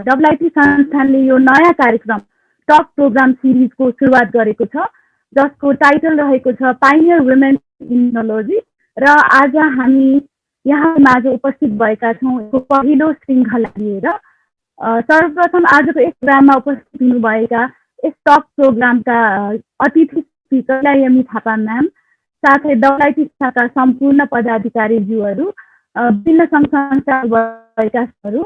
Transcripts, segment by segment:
डब्ल्युआइटी संस्थानले यो नयाँ कार्यक्रम टक प्रोग्राम सिरिजको सुरुवात गरेको छ, जसको टाइटल रहेको छ पाइनियर वुमेन इन टेक्नोलोजी। र आज हामी यहाँ माझ उपस्थित भएका छौँ यसको पहिलो श्रृङ्खला लिएर। सर्वप्रथम आजको यस प्रोग्राममा उपस्थित हुनुभएका यस टक प्रोग्रामका अतिथि स्पिकर यमी थापा म्याम, साथै डब्ल्युआइटी शाखाका सम्पूर्ण पदाधिकारीज्यूहरू, विभिन्न सङ्घ संस्थाहरू,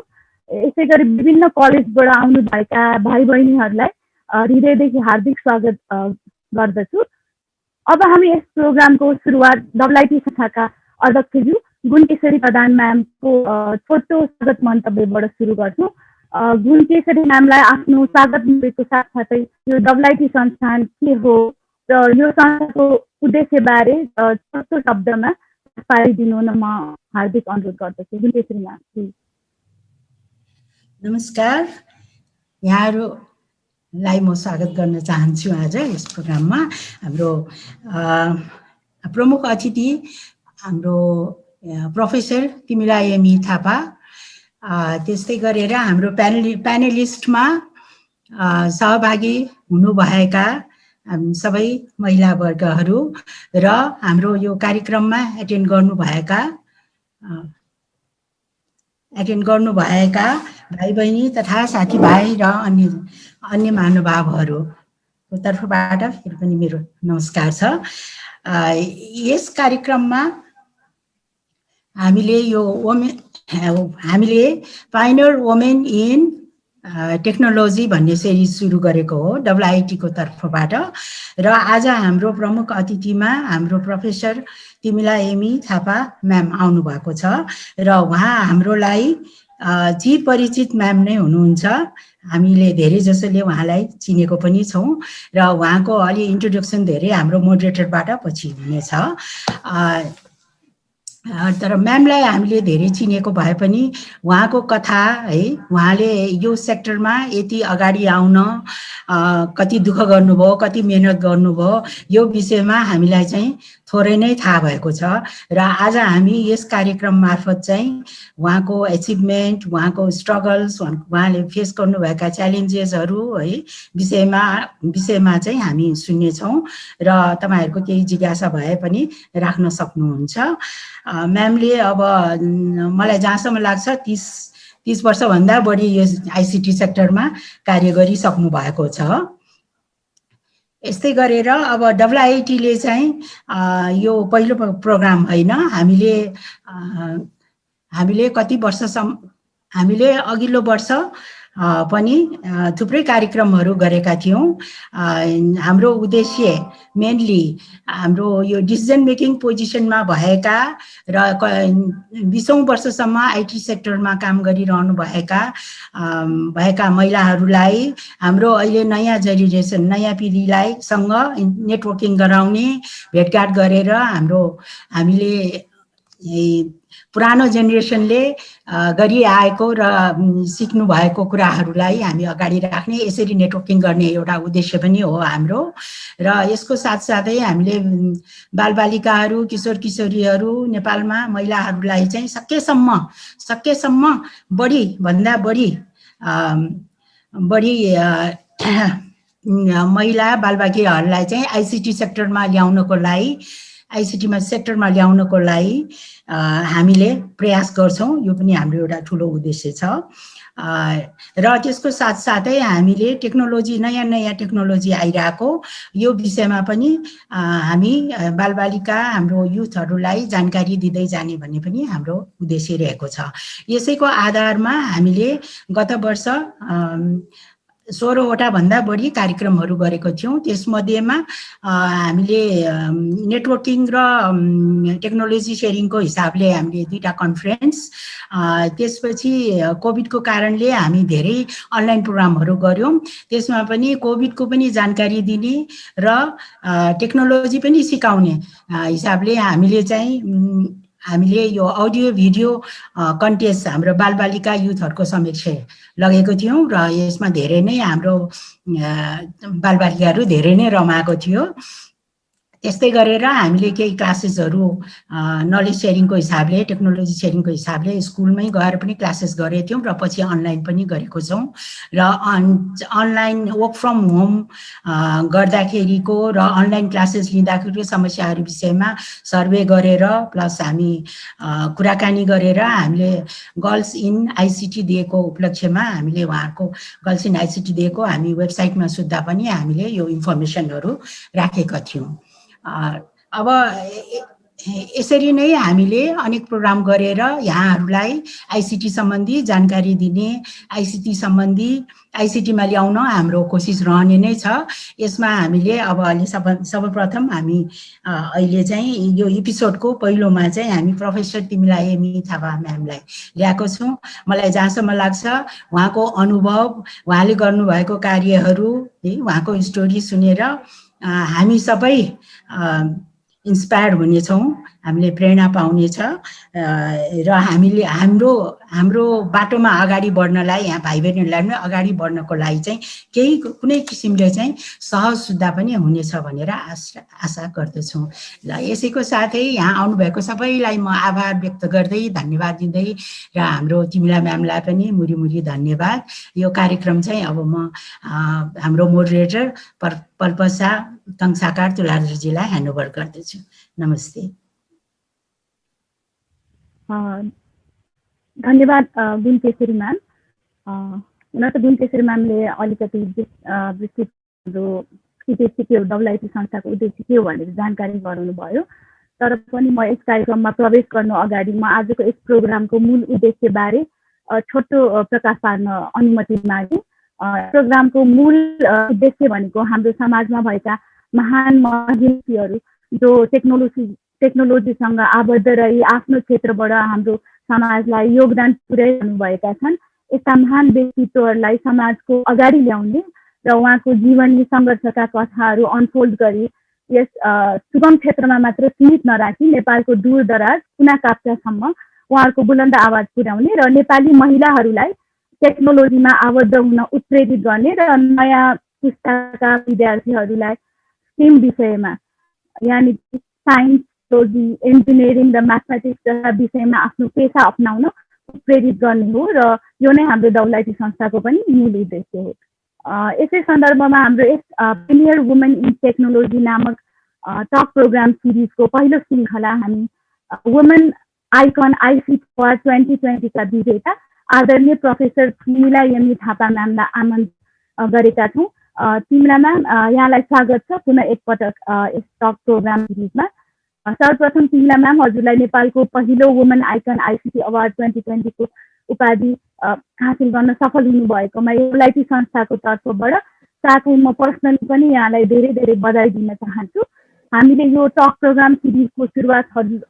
यसै गरी विभिन्न कलेजबाट आउनुभएका भाइ बहिनीहरूलाई हृदयदेखि हार्दिक स्वागत गर्दछु। अब हामी यस प्रोग्रामको सुरुवात डब्ल्युआइटी शाखाका अध्यक्षज्यू गुणकेशरी प्रधान म्यामको छोटो स्वागत मन्तव्यबाट सुरु गर्छौँ। गुणकेशरी म्यामलाई आफ्नो स्वागत मन्तव्यको साथसाथै यो डब्ल्युआइटी संस्थान के हो र यो संस्थानको उद्देश्यबारे छोटो शब्दमा पारिदिनु हुन म हार्दिक अनुरोध गर्दछु। गुणकेशरी म्याम। नमस्कार, यहाँहरूलाई म स्वागत गर्न चाहन्छु आज यस प्रोग्राममा। हाम्रो प्रमुख अतिथि हाम्रो प्रोफेसर तिमिला एमी थापा, त्यस्तै गरेर हाम्रो प्यानलिस्टमा सहभागी हुनुभएका सबै महिला वर्गहरू र हाम्रो यो कार्यक्रममा एटेन्ड गर्नुभएका भाइ बहिनी तथा साथीभाइ र अन्य महानुभावहरूको तर्फबाट फेरि पनि मेरो नमस्कार छ। यस कार्यक्रममा हामीले पाइनियर वुमेन इन टेक्नोलोजी भन्ने सिरिज सुरु गरेको हो डब्ल्युआइटीको तर्फबाट। र आज हाम्रो प्रमुख अतिथिमा हाम्रो प्रोफेसर तिमिला एमी थापा म्याम आउनुभएको छ र उहाँ हाम्रोलाई चिरपरिचित म्याम नै हुनुहुन्छ। हामीले धेरै जसोले उहाँलाई चिनेको पनि छौँ र उहाँको अलि इन्ट्रोडक्सन धेरै हाम्रो मोडरेटरबाट पछि हुनेछ। तर म्यामलाई हामीले धेरै चिनेको भए पनि उहाँको कथा है, उहाँले यो सेक्टरमा यति अगाडि आउन कति दुःख गर्नुभयो, कति मेहनत गर्नुभयो, यो विषयमा हामीलाई चाहिँ थोरै नै थाहा भएको छ। र आज हामी यस कार्यक्रम मार्फत चाहिँ उहाँको एचिभमेन्ट, उहाँको स्ट्रगल्स, उहाँले फेस गर्नुभएका च्यालेन्जेसहरू है विषयमा चाहिँ हामी सुन्नेछौँ र तपाईँहरूको केही जिज्ञासा भए पनि राख्न सक्नुहुन्छ। म्यामले अब मलाई जहाँसम्म लाग्छ 30 वर्षभन्दा बढी यो आइसिटी सेक्टरमा कार्य गरिसक्नु भएको छ। यस्तै गरेर अब डब्ल्युआइटीले चाहिँ यो पहिलो प्रोग्राम होइन, हामीले कति वर्षसम्म हामीले अघिल्लो वर्ष पनि थुप्रै कार्यक्रमहरू गरेका थियौँ। हाम्रो उद्देश्य मेनली हाम्रो यो डिसिजन मेकिङ पोजिसनमा भएका र 20औं वर्षसम्म आइटी सेक्टरमा काम गरिरहनु भएका महिलाहरूलाई, हाम्रो अहिले नयाँ जेनेरेसन, नयाँ पिँढीलाई सँग नेटवर्किङ गराउने, भेटघाट गरेर हामीले पुरानो जेनेरेसनले गरिआएको र सिक्नु भएको कुराहरूलाई हामी अगाडि राख्ने, यसरी नेटवर्किङ गर्ने एउटा उद्देश्य पनि हो हाम्रो। र यसको साथसाथै हामीले बालबालिकाहरू, किशोर किशोरीहरू, नेपालमा महिलाहरूलाई चाहिँ सकेसम्म बढीभन्दा बढी महिला बालबालिकाहरूलाई चाहिँ आइसिटी सेक्टरमा ल्याउनको लागि हामीले प्रयास गर्छौँ। यो पनि हाम्रो एउटा ठुलो उद्देश्य छ। र त्यसको साथसाथै हामीले नयाँ टेक्नोलोजी आइरहेको यो विषयमा पनि हामी बालबालिका, हाम्रो युथहरूलाई जानकारी दिँदै जाने भन्ने पनि हाम्रो उद्देश्य रहेको छ। यसैको आधारमा हामीले गत वर्ष 16वटा भन्दा बढी कार्यक्रमहरू गरेको थियौँ। त्यसमध्येमा हामीले नेटवर्किङ र टेक्नोलोजी सेयरिङको हिसाबले हामीले 2टा कन्फरेन्स, त्यसपछि कोभिडको कारणले हामी धेरै अनलाइन प्रोग्रामहरू गऱ्यौँ। त्यसमा पनि कोभिडको पनि जानकारी दिने र टेक्नोलोजी पनि सिकाउने हिसाबले हामीले यो अडियो भिडियो कन्टेस्ट हाम्रो बालबालिका युथहरूको समक्ष लगेको थियौँ र यसमा धेरै नै हाम्रो बालबालिकाहरू धेरै नै रमाएको थियो। त्यस्तै गरेर हामीले केही क्लासेसहरू नलेज सेयरिङको हिसाबले, टेक्नोलोजी सेयरिङको हिसाबले स्कुलमै गएर पनि क्लासेस गरेको थियौँ र पछि अनलाइन पनि गरेको छौँ। र अनलाइन वर्क फ्रम होम गर्दाखेरिको र अनलाइन क्लासेस लिँदाखेरिको समस्याहरू विषयमा सर्वे गरेर प्लस हामी कुराकानी गरेर हामीले गर्ल्स इन आइसिटी दिएको उपलक्ष्यमा हामीले उहाँहरूको गर्ल्स इन आइसिटी दिएको हामी वेबसाइटमा सुत्दा पनि हामीले यो इन्फर्मेसनहरू राखेका थियौँ। अब यसरी नै हामीले अनेक प्रोग्राम गरेर यहाँहरूलाई आइसिटी सम्बन्धी जानकारी दिने, आइसिटी सम्बन्धी आइसिटीमा ल्याउन हाम्रो कोसिस रहने नै छ। यसमा हामीले अब अहिले सर्वप्रथम हामी अहिले चाहिँ यो एपिसोडको पहिलोमा चाहिँ हामी प्रोफेसर तिमिला एमी थापा म्यामलाई ल्याएको छौँ। मलाई जहाँसम्म लाग्छ उहाँको अनुभव, उहाँले गर्नुभएको कार्यहरू, उहाँको स्टोरी सुनेर हामी सबै इन्स्पायर हुनेछौँ, हामीले प्रेरणा पाउनेछ र हामीले हाम्रो बाटोमा अगाडि बढ्नलाई, यहाँ भाइ बहिनीहरूलाई पनि अगाडि बढ्नको लागि चाहिँ केही कुनै किसिमले चाहिँ सहज सुविधा पनि हुनेछ भनेर आशा गर्दछौँ। ल यसैको साथै यहाँ आउनुभएको सबैलाई म आभार व्यक्त गर्दै धन्यवाद दिँदै र हाम्रो तिमिला म्यामलाई पनि मुरी मुरी धन्यवाद। यो कार्यक्रम चाहिँ अब म हाम्रो मोडरेटर पल्पसा कंसाकार तुलाधरजीलाई ह्यान्डओभर गर्दछु। नमस्ते। धन्यवाद गुण केशरी म्याम। हुन त गुण केशरी म्यामले अलिकति विस्तृत उद्देश्य के हो, डब्लुआइटी संस्थाको उद्देश्य के हो भनेर जानकारी गराउनु भयो। तर पनि म यस कार्यक्रममा प्रवेश गर्नु अगाडि म आजको यस प्रोग्रामको मूल उद्देश्यबारे छोटो प्रकाश पार्न अनुमति मागे। प्रोग्रामको मूल उद्देश्य भनेको हाम्रो समाजमा भएका महान महिलाहरू जो टेक्नोलोजीसँग आबद्ध रही आफ्नो क्षेत्रबाट हाम्रो समाजलाई योगदान पुर्याइरहनु भएका छन्। यस्ता महान व्यक्तित्वहरूलाई समाजको अगाडि ल्याउने र उहाँको जीवनी सङ्घर्षका कथाहरू अनफोल्ड गरी यस सुगम क्षेत्रमा मात्र सीमित नराखी नेपालको दूरदराज कुना काप्चासम्म उहाँहरूको बुलन्द आवाज पुर्याउने र नेपाली महिलाहरूलाई टेक्नोलोजीमा आबद्ध हुन उत्प्रेरित गर्ने र नयाँ पुस्ताका विद्यार्थीहरूलाई स्टेम विषयमा यानि साइन्स, टेक्नोलोजी, इन्जिनियरिङ र म्याथमेटिक्स जस्ता विषयमा आफ्नो पेसा अप्नाउन प्रेरित गर्ने हो र यो नै हाम्रो डब्लुआइटी संस्थाको पनि मूल उद्देश्य हो। यसै सन्दर्भमा हाम्रो यस प्रिमियर वुमेन इन टेक्नोलोजी नामक टक प्रोग्राम सिरिजको पहिलो श्रृङ्खला हामी वुमेन आइकन आइसिटी अवार्ड 2020 का विजेता आदरणीय प्रोफेसर तिमिला एमी थापा म्यामलाई आमन्त्रण गरेका छौँ। तिमिला म्याम, यहाँलाई स्वागत छ पुनः एकपटक यस टक प्रोग्राम सिरिजमा। सर्वप्रथम तिमिला म्याम, हजुरलाई नेपालको पहिलो वुमेन आइकन आइसिटी अवार्ड 2020 को उपाधि हासिल गर्न सफल हुनुभएकोमा डब्लुआइटी संस्थाको तर्फबाट साथै म पर्सनली पनि यहाँलाई धेरै धेरै बधाई दिन चाहन्छु। हामीले यो टक प्रोग्राम सिरिजको सुरुवात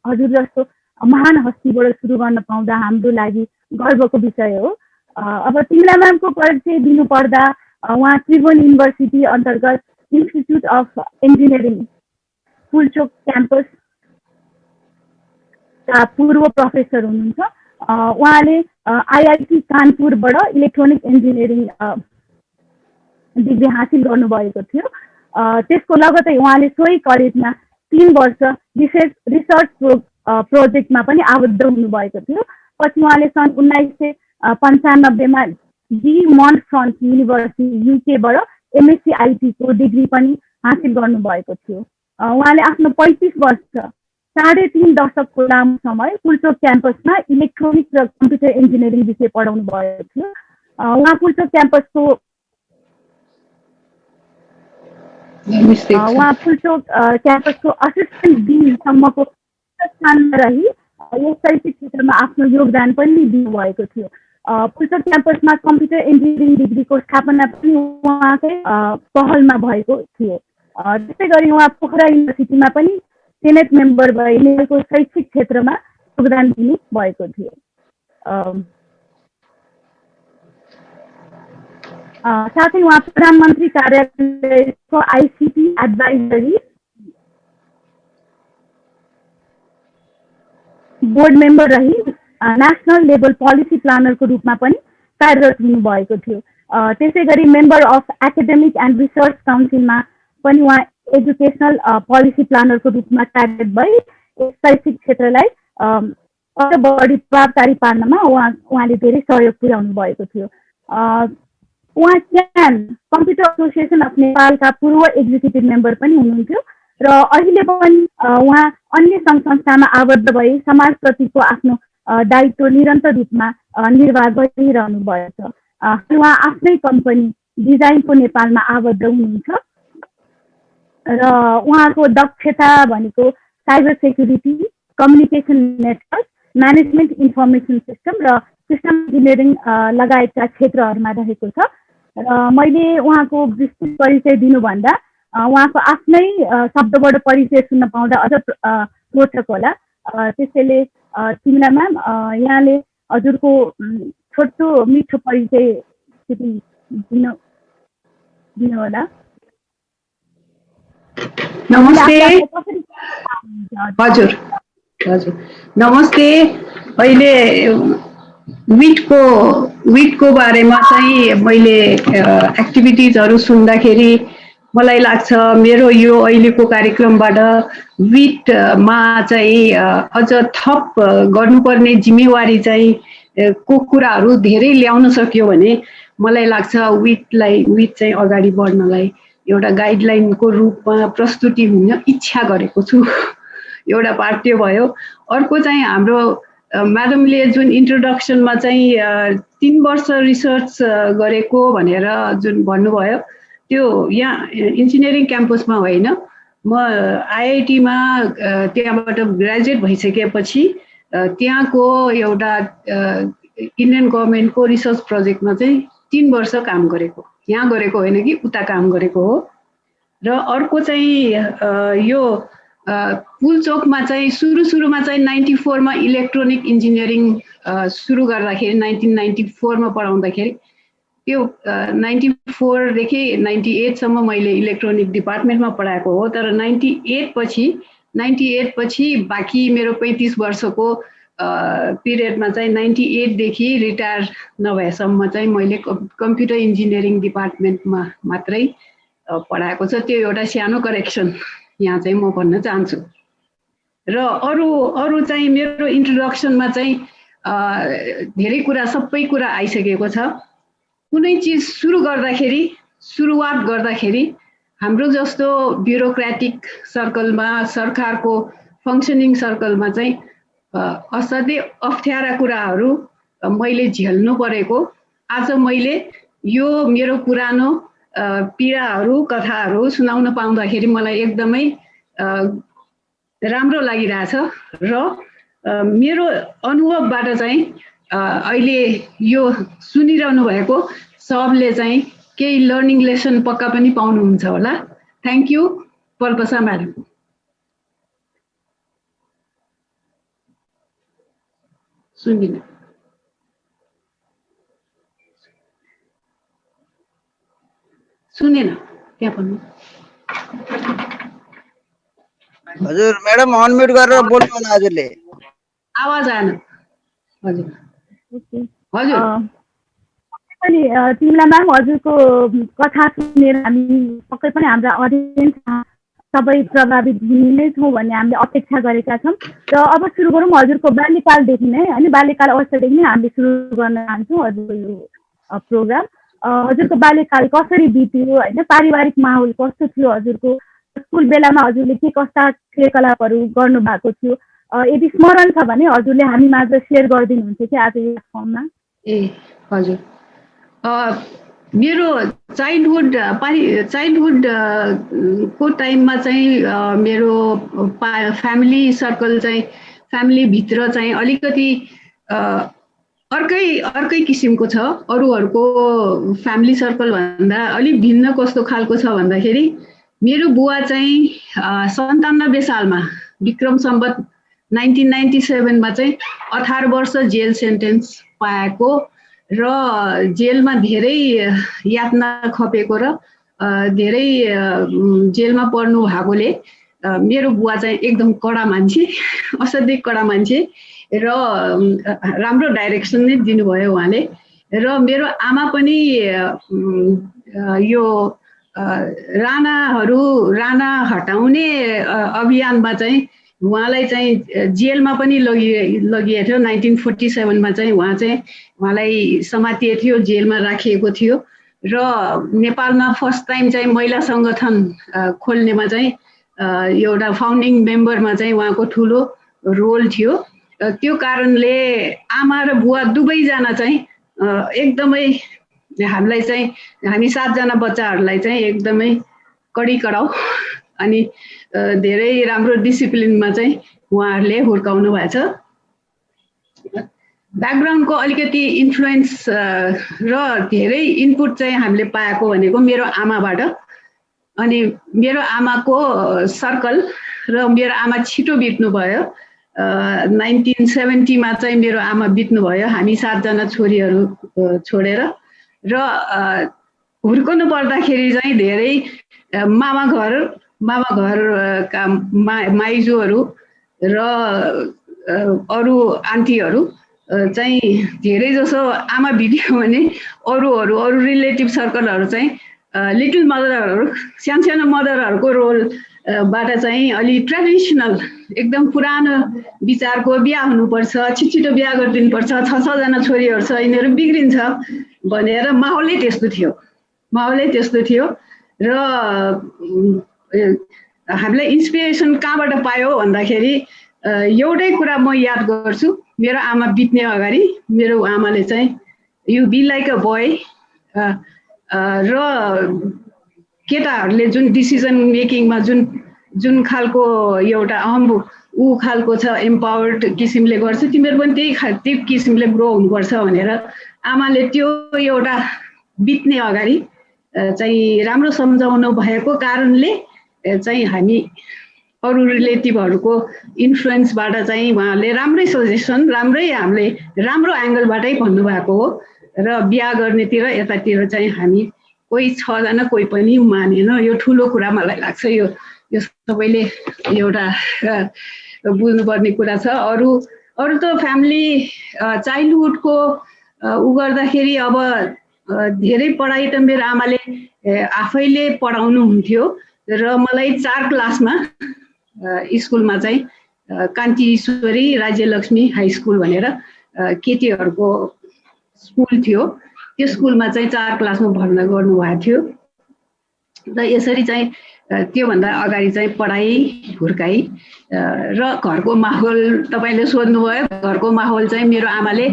हजुर जस्तो महान हस्तीबाट सुरु गर्न पाउँदा हाम्रो लागि गर्वको विषय हो। अब तिमिला म्यामको परिचय दिनुपर्दा उहाँ त्रिभुवन युनिभर्सिटी अन्तर्गत institute of engineering Pulchowk campus पूर्व प्रोफेसर हुनुहुन्छ। उहाँले आइआइटी कानपुरबाट इलेक्ट्रोनिक इन्जिनियरिङ डिग्री हासिल गर्नुभएको थियो। त्यसको लगतै उहाँले सोही कलेजमा 3 वर्ष रिसर्च प्रोजेक्टमा पनि आबद्ध हुनुभएको थियो। पछि उहाँले सन् 1995 मा डी मन्टफ्रन्ट युनिभर्सिटी युकेबाट एमएससी आइटीको डिग्री पनि हासिल गर्नुभएको थियो। उहाँले आफ्नो 35 वर्ष 3.5 दशकको लामो समय पुल्चोक क्याम्पसमा इलेक्ट्रोनिक्स र कम्प्युटर इन्जिनियरिङ विषय पढाउनु भएको थियो। उहाँ पुल्चोक क्याम्पसको असिस्टेन्ट डिनसम्मको स्थानमा रही यस शैक्षिक क्षेत्रमा आफ्नो योगदान पनि दिनुभएको थियो। पुल्चोक क्याम्पसमा कम्प्युटर इन्जिनियरिङ डिग्रीको स्थापना पनि उहाँकै पहलमा भएको थियो। त्यसै गरी उहाँ पोखरा युनिभर्सिटीमा पनि सेनेट मेम्बर भई नेपालको शैक्षिक क्षेत्रमा योगदान दिनु भएको थियो। साथै उहाँ प्रधानमन्त्री कार्यालयको आइसिटी एडभाइजरी बोर्ड मेम्बर रही नेसनल लेभल पोलिसी प्लानरको रूपमा पनि कार्यरत हुनुभएको थियो। त्यसै गरी member of academic and research काउन्सिलमा पनि उहाँ एजुकेसनल पोलिसी प्लानरको रूपमा कार्यरत भई शैक्षिक क्षेत्रलाई अझ बढी प्रभावकारी पार्नमा उहाँले धेरै सहयोग पुर्याउनु भएको थियो। उहाँ क्यान कम्प्युटर एसोसिएसन अफ नेपालका पूर्व एक्जिक्युटिभ मेम्बर पनि हुनुहुन्थ्यो र अहिले पनि उहाँ अन्य सङ्घ संस्थामा आबद्ध भई समाजप्रतिको आफ्नो दायित्व निरन्तर रूपमा निर्वाह गरिरहनु भएको छ। उहाँ आफ्नै कम्पनी डिजाइनको नेपालमा आबद्ध हुनुहुन्छ र उहाँको दक्षता भनेको cyber security, communication network, management information system र सिस्टम इन्जिनियरिङ लगायतका क्षेत्रहरूमा रहेको छ। र मैले उहाँको विस्तृत परिचय दिनुभन्दा उहाँको आफ्नै शब्दबाट परिचय सुन्न पाउँदा अझ रोचक होला। त्यसैले तिमीला म्याम, यहाँले हजुरको छोटो मिठो परिचय दिनुहोला। नमस्ते। हजुर हजुर नमस्ते। अहिले विटको बारेमा चाहिँ मैले एक्टिभिटिजहरू सुन्दाखेरि मलाई लाग्छ मेरो यो अहिलेको कार्यक्रमबाट विटमा चाहिँ अझ थप गर्नुपर्ने जिम्मेवारी चाहिँ को कुराहरू धेरै ल्याउन सक्यो भने मलाई लाग्छ विट चाहिँ अगाडि बढ्नलाई एउटा गाइडलाइनको रूपमा प्रस्तुति हुन इच्छा गरेको छु। एउटा पार्ट त्यो भयो। अर्को चाहिँ हाम्रो म्याडमले जुन इन्ट्रोडक्सनमा चाहिँ 3 वर्ष रिसर्च गरेको भनेर जुन भन्नुभयो त्यो यहाँ इन्जिनियरिङ क्याम्पसमा होइन, म आइआइटीमा त्यहाँबाट ग्रेजुएट भइसकेपछि त्यहाँको एउटा इन्डियन गभर्मेन्टको रिसर्च प्रोजेक्टमा चाहिँ 3 वर्ष काम गरेको, यहाँ गरेको होइन कि उता काम गरेको हो। र अर्को चाहिँ यो पुलचोकमा चाहिँ सुरुमा चाहिँ 94 मा इलेक्ट्रोनिक इन्जिनियरिङ सुरु गर्दाखेरि 1994 मा पढाउँदाखेरि त्यो 94 देखि 98 सम्म मैले इलेक्ट्रोनिक डिपार्टमेन्टमा पढाएको हो। तर 98 पछि बाँकी मेरो 35 वर्षको पिरियडमा चाहिँ 98 देखि रिटायर नभएसम्म चाहिँ मैले कम्प्युटर इन्जिनियरिङ डिपार्टमेन्टमा मात्रै पढाएको छ। त्यो एउटा सानो करेक्सन यहाँ चाहिँ म भन्न चाहन्छु। र अरू चाहिँ मेरो इन्ट्रोडक्सनमा चाहिँ धेरै कुरा सबै कुरा आइसकेको छ। कुनै चिज सुरुवात गर्दाखेरि हाम्रो जस्तो ब्युरोक्रेटिक सर्कलमा, सरकारको फङ्सनिङ सर्कलमा चाहिँ असाध्यै अप्ठ्यारा कुराहरू मैले झेल्नु परेको। आज मैले यो मेरो पुरानो पीडाहरू कथाहरू सुनाउन पाउँदाखेरि मलाई एकदमै राम्रो लागिरहेछ। र मेरो अनुभवबाट चाहिँ अहिले यो सुनिरहनु भएको सबले चाहिँ केही लर्निङ लेसन पक्का पनि पाउनुहुन्छ होला। Thank you Palpasa madam. सुनेन त्यहाँ भन्नु। हजुर म्याडम अनम्युट गरेर बोल्नु होला हजुरले, आवाज आएन। हजुर हजुर पनि तिमीलाई म्याम हजुरको कथा सुनेर हामी पक्कै पनि हाम्रा अडियन्स सबै प्रभावित हुने नै छौँ भन्ने हामीले अपेक्षा गरेका छौँ। र अब सुरु गरौँ हजुरको बाल्यकालदेखि नै, होइन, बाल्यकाल अवस्थादेखि नै हामीले सुरु गर्न चाहन्छौँ हजुरको यो प्रोग्राम। हजुरको बाल्यकाल कसरी बित्यो, होइन, पारिवारिक माहौल कस्तो थियो, हजुरको स्कुल बेलामा हजुरले के कस्ता क्रियाकलापहरू गर्नुभएको थियो, यदि स्मरण छ भने हजुरले हामी माझ सेयर गरिदिनुहुन्छ कि आज यो फर्ममा। ए हजुर, मेरो चाइल्डहुड को टाइममा चाहिँ मेरो फ्यामिली सर्कल चाहिँ फ्यामिलीभित्र चाहिँ अलिकति अर्कै किसिमको छ। अरूहरूको फ्यामिली सर्कल भन्दा अलिक भिन्न कस्तो खालको छ भन्दाखेरि मेरो बुवा चाहिँ 97 सालमा विक्रम सम्वत 1997 मा चाहिँ 18 वर्ष जेल सेन्टेन्स पाएको र जेलमा धेरै यातना खपेको र धेरै जेलमा पढ्नु भएकोले मेरो बुवा चाहिँ एकदम कडा मान्छे, असाध्यै कडा मान्छे र राम्रो डाइरेक्सन नै दिनुभयो उहाँले। र मेरो आमा पनि यो राणा हटाउने अभियानमा चाहिँ उहाँलाई चाहिँ जेलमा पनि लगिएको थियो। 1947 चाहिँ उहाँलाई समातिएको थियो, जेलमा राखिएको थियो र नेपालमा फर्स्ट टाइम चाहिँ महिला सङ्गठन खोल्नेमा चाहिँ एउटा फाउन्डिङ मेम्बरमा चाहिँ उहाँको ठुलो रोल थियो। त्यो कारणले आमा र बुवा दुवैजना चाहिँ एकदमै हामीलाई चाहिँ हामी 7 जना बच्चाहरूलाई चाहिँ एकदमै कडी कराउ अनि धेरै राम्रो डिसिप्लिनमा चाहिँ उहाँहरूले हुर्काउनु भएको छ। ब्याकग्राउन्डको अलिकति इन्फ्लुएन्स र धेरै इनपुट चाहिँ हामीले पाएको भनेको मेरो आमाबाट। अनि मेरो आमाको सर्कल र मेरो आमा छिटो बित्नुभयो। 1970 चाहिँ मेरो आमा बित्नुभयो, हामी 7 जना छोरीहरू छोडेर। र हुर्कनु पर्दाखेरि चाहिँ धेरै मामा घरका माइजूहरू र अरू आन्टीहरू चाहिँ धेरै जसो आमा बित्यो भने अरू रिलेटिभ सर्कलहरू चाहिँ लिटल मदरहरू, सानो मदरहरूको रोलबाट चाहिँ अलि ट्रेडिसनल एकदम पुरानो विचारको बिहा हुनुपर्छ, छिटो बिहा गरिदिनुपर्छ, 6 जना छोरीहरू छ यिनीहरू बिग्रिन्छ भनेर माहौलै त्यस्तो थियो। र हामीलाई इन्सपिरेसन कहाँबाट पायो भन्दाखेरि एउटै कुरा म याद गर्छु। मेरो आमा बित्ने अगाडि मेरो आमाले चाहिँ you be like a boy र केटाहरूले जुन डिसिजन मेकिङमा जुन खालको एउटा खालको छ एम्पावर्ड किसिमले गर्छ, तिमीहरू पनि त्यही किसिमले ग्रो हुनुपर्छ भनेर आमाले त्यो एउटा बित्ने अगाडि चाहिँ राम्रो सम्झाउनु भएको कारणले चाहिँ हामी अरू रिलेटिभहरूको इन्फ्लुएन्सबाट चाहिँ उहाँले राम्रै सजेसन, हामीले राम्रो एङ्गलबाटै भन्नुभएको हो। र बिहा गर्नेतिर यतातिर चाहिँ हामी कोही 6 जना कोही पनि मानेन। यो ठुलो कुरा मलाई लाग्छ। यो सबैले एउटा बुझ्नुपर्ने कुरा छ। अरू त फ्यामिली चाइल्डहुडको गर्दाखेरि अब धेरै पढाइ त मेरो आमाले आफैले पढाउनुहुन्थ्यो र मलाई 4 क्लासमा स्कुलमा चाहिँ कान्तिश्वरी राज्यलक्ष्मी हाई स्कुल भनेर केटीहरूको स्कुल थियो, त्यो स्कुलमा चाहिँ 4 क्लासमा भर्ना गर्नुभएको थियो। र यसरी चाहिँ त्योभन्दा अगाडि चाहिँ पढाइ हुर्काई र घरको माहौल तपाईँले सोध्नुभयो। घरको माहौल चाहिँ मेरो आमाले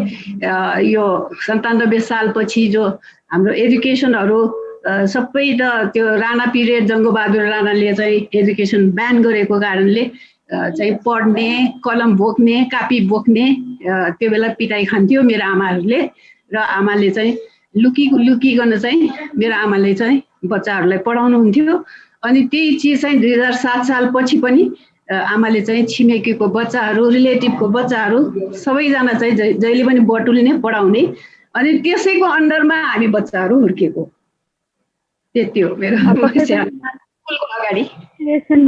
यो 97 सालपछि जो हाम्रो एजुकेसनहरू सबै त त्यो राणा पिरियड जङ्गबहादुर राणाले चाहिँ एजुकेसन ब्यान गरेको कारणले चाहिँ पढ्ने, कलम बोक्ने, कापी बोक्ने त्यो बेला पिटाइ खान्थ्यो मेरो आमाहरूले। र आमाले चाहिँ लुकिकन चाहिँ मेरो आमाले चाहिँ बच्चाहरूलाई पढाउनुहुन्थ्यो। अनि त्यही चिज चाहिँ 2007 सालपछि पनि आमाले चाहिँ छिमेकीको बच्चाहरू, रिलेटिभको बच्चाहरू सबैजना चाहिँ जहिले पनि बटुल्ने, पढाउने, अनि त्यसैको अन्डरमा हामी बच्चाहरू हुर्केको। त्यति हो मेरो स्कुलको अगाडि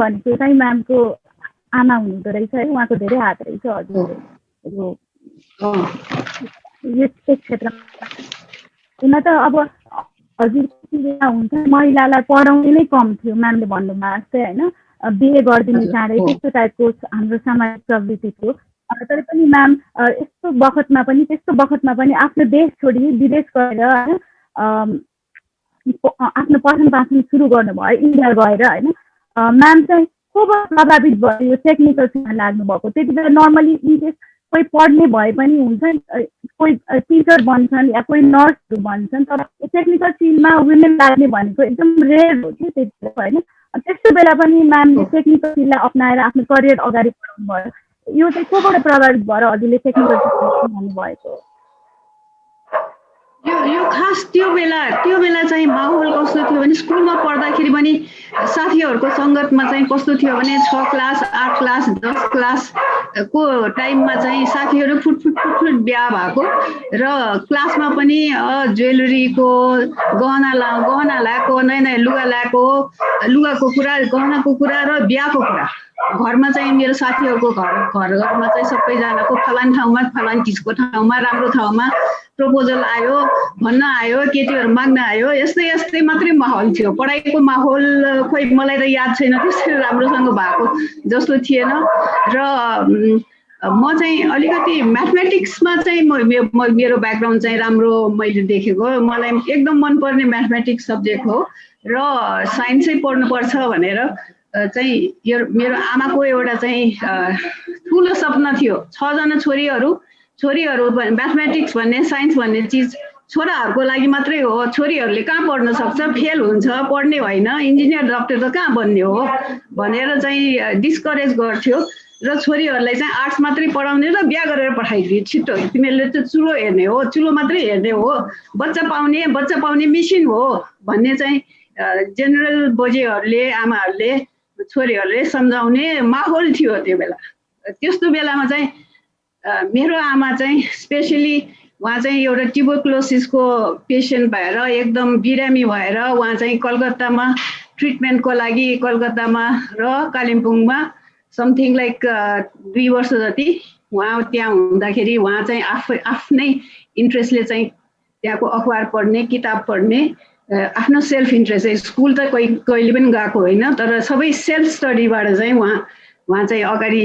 भनेको चाहिँ म्यामको आमा हुनुहुँदो रहेछ है, उहाँको धेरै हात रहेछ हजुर यस क्षेत्रमा। हुन त अब हजुर हुन्छ महिलालाई पढाउने नै कम थियो म्यामले भन्नुभएको जस्तै होइन, बिहे गरिदिनु चाँडै त्यस्तो टाइपको हाम्रो सामाजिक प्रवृत्ति थियो। तर पनि म्याम त्यस्तो बखतमा पनि आफ्नो देश छोडी विदेश गएर होइन आफ्नो पठन पाठन सुरु गर्नुभयो इन्डिया गएर होइन। म्याम चाहिँ कोबाट प्रभावित भयो यो टेक्निकल फिल्डमा लाग्नुभएको? त्यति बेला नर्मली इनकेस कोही पढ्ने भए पनि हुन्छ, कोही टिचर बन्छन् या कोही नर्सहरू बन्छन्, तर टेक्निकल फिल्डमा वुमेन लाग्ने भनेको एकदम रेयर हो कि त्यति बेला होइन। त्यस्तो बेला पनि म्यामले टेक्निकल फिल्डलाई अप्नाएर आफ्नो करियर अगाडि बढाउनु भयो। यो चाहिँ कोबाट प्रभावित भएर हजुरले टेक्निकल फिल्ड भन्नुभएको? यो खास त्यो बेला चाहिँ माहौल कस्तो थियो भने स्कुलमा पढ्दाखेरि पनि साथीहरूको सङ्गतमा चाहिँ कस्तो थियो भने 6 क्लास, 8 क्लास, 10 क्लास को टाइममा चाहिँ साथीहरू फुट बिहा भएको र क्लासमा पनि ज्वेलरीको गहना ल्याएको, नयाँ नयाँ लुगा ल्याएको, लुगाको कुरा, गहनाको कुरा र बिहाको कुरा। घरमा चाहिँ मेरो साथीहरूको घरमा चाहिँ सबैजनाको फलान ठाउँमा, फलान चिजको ठाउँमा, राम्रो ठाउँमा प्रपोजल आयो, भन्न आयो, केटीहरू माग्न आयो, यस्तै यस्तै मात्रै माहौल थियो। पढाइको माहौल खोइ मलाई त याद छैन त्यसरी राम्रोसँग भएको जस्तो थिएन। र म चाहिँ अलिकति म्याथमेटिक्समा चाहिँ मेरो ब्याकग्राउन्ड चाहिँ राम्रो मैले देखेको, मलाई एकदम मनपर्ने म्याथमेटिक्स सब्जेक्ट हो र साइन्सै पढ्नुपर्छ भनेर चाहिँ यो मेरो आमाको एउटा चाहिँ ठुलो सपना थियो। 6 जना छोरीहरू म्याथमेटिक्स भन्ने, साइन्स भन्ने चिज छोराहरूको लागि मात्रै हो, छोरीहरूले कहाँ पढ्न सक्छ, फेल हुन्छ, पढ्ने होइन, इन्जिनियर डक्टर त कहाँ बन्ने हो भनेर चाहिँ डिस्करेज गर्थ्यो र छोरीहरूलाई चाहिँ आर्ट्स मात्रै पढाउने र बिहा गरेर पठाइदिए। छिटो तिमीहरूले त चुलो हेर्ने हो, चुलो मात्रै हेर्ने हो, बच्चा पाउने मेसिन हो भन्ने चाहिँ जेनरल बोजेहरूले, आमाहरूले, छोरीहरूले सम्झाउने माहौल थियो त्यो बेला। त्यस्तो बेलामा चाहिँ मेरो आमा चाहिँ स्पेसली उहाँ चाहिँ एउटा ट्युबरक्लोसिसको पेसेन्ट भएर एकदम बिरामी भएर उहाँ चाहिँ कलकत्तामा ट्रिटमेन्टको लागि कलकत्तामा र कालिम्पोङमा समथिङ लाइक 2 वर्ष जति उहाँ त्यहाँ हुँदाखेरि उहाँ चाहिँ आफ्नै इन्ट्रेस्टले चाहिँ त्यहाँको अखबार पढ्ने, किताब पढ्ने, आफ्नो सेल्फ इन्ट्रेस्ट, स्कुल त कहिले पनि गएको होइन, तर सबै सेल्फ स्टडीबाट चाहिँ उहाँ चाहिँ अगाडि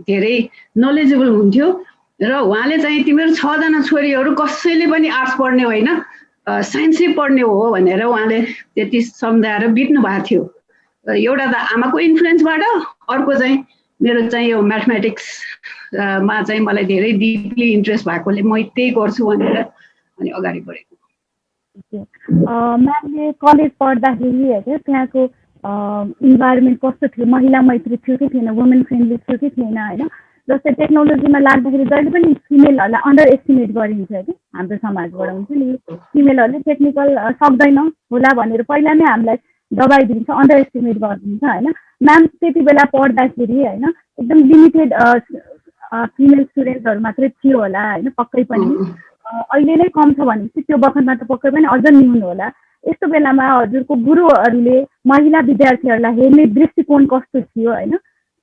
धेरै नलेजेबल हुन्थ्यो र उहाँले चाहिँ तिमीहरू 6 जना छोरीहरू कसैले पनि आर्ट्स पढ्ने होइन, साइन्सै पढ्ने हो भनेर उहाँले त्यति सम्झाएर बित्नु भएको थियो। एउटा त आमाको इन्फ्लुएन्सबाट, अर्को चाहिँ मेरो चाहिँ यो म्याथमेटिक्समा चाहिँ मलाई धेरै डिपली इन्ट्रेस्ट भएकोले म त्यही गर्छु भनेर अनि अगाडि बढेको। म्यामले कलेज पढ्दाखेरि होइन त्यहाँको इन्भाइरोमेन्ट कस्तो थियो, महिला मैत्री थियो कि थिएन, वुमेन फ्रेन्डली थियो कि थिएन होइन? जस्तै टेक्नोलोजीमा लाग्दाखेरि जहिले पनि फिमेलहरूलाई अन्डर एस्टिमेट गरिन्छ कि हाम्रो समाजबाट हुन्छ नि, फिमेलहरूले टेक्निकल सक्दैन होला भनेर पहिला नै हामीलाई दबाइदिन्छ, अन्डर एस्टिमेट गरिदिन्छ होइन? म्याम त्यति बेला पढ्दाखेरि होइन एकदम लिमिटेड फिमेल स्टुडेन्ट्सहरू मात्रै थियो होला होइन? पक्कै पनि अहिले नै कम छ भनेपछि त्यो बखतमा त पक्कै पनि अझ न्यून होला। यस्तो बेलामा हजुरको गुरुहरूले महिला विद्यार्थीहरूलाई हेर्ने दृष्टिकोण कस्तो थियो होइन?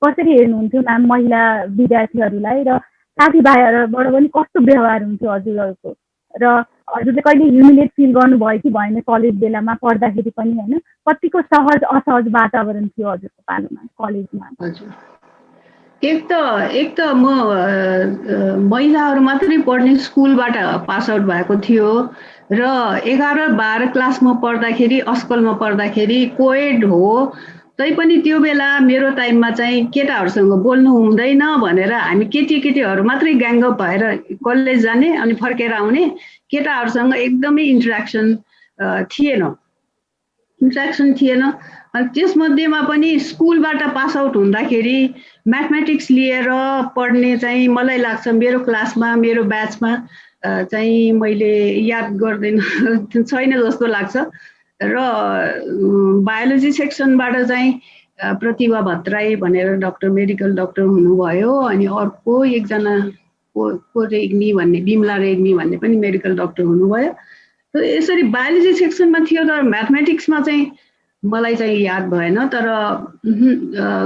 कसरी हेर्नुहुन्थ्यो म्याम महिला विद्यार्थीहरूलाई र साथीभाइहरूबाट पनि कस्तो व्यवहार हुन्थ्यो हजुरहरूको? र हजुरले कहिले ह्युमिलेट फिल गर्नुभयो कि भएन कलेज बेलामा पढ्दाखेरि पनि होइन? कतिको सहज असहज वातावरण थियो हजुरको पालोमा कलेजमा? एक त म महिलाहरू मात्रै पढ्ने स्कुलबाट पास आउट भएको थियो र 11-12 क्लासमा पढ्दाखेरि, अस्कलमा पढ्दाखेरि कोएड हो, तैपनि त्यो बेला मेरो टाइममा चाहिँ केटाहरूसँग बोल्नु हुँदैन भनेर हामी केटीहरू मात्रै ग्याङअप भएर कलेज जाने अनि फर्केर आउने, केटाहरूसँग एकदमै इन्ट्रेक्सन थिएन। अनि त्यसमध्येमा पनि स्कुलबाट पास आउट हुँदाखेरि म्याथमेटिक्स लिएर पढ्ने चाहिँ मलाई लाग्छ मेरो क्लासमा, मेरो ब्याचमा चाहिँ मैले याद गर्दैन छैन जस्तो लाग्छ। र बायोलोजी सेक्सनबाट चाहिँ प्रतिभा भट्टराई भनेर मेडिकल डक्टर हुनुभयो, अनि अर्को एकजना को रेग्मी भन्ने, बिमला रेग्मी भन्ने पनि मेडिकल डक्टर हुनुभयो। यसरी बायोलोजी सेक्सनमा थियो, तर म्याथमेटिक्समा चाहिँ मलाई चाहिँ याद भएन, तर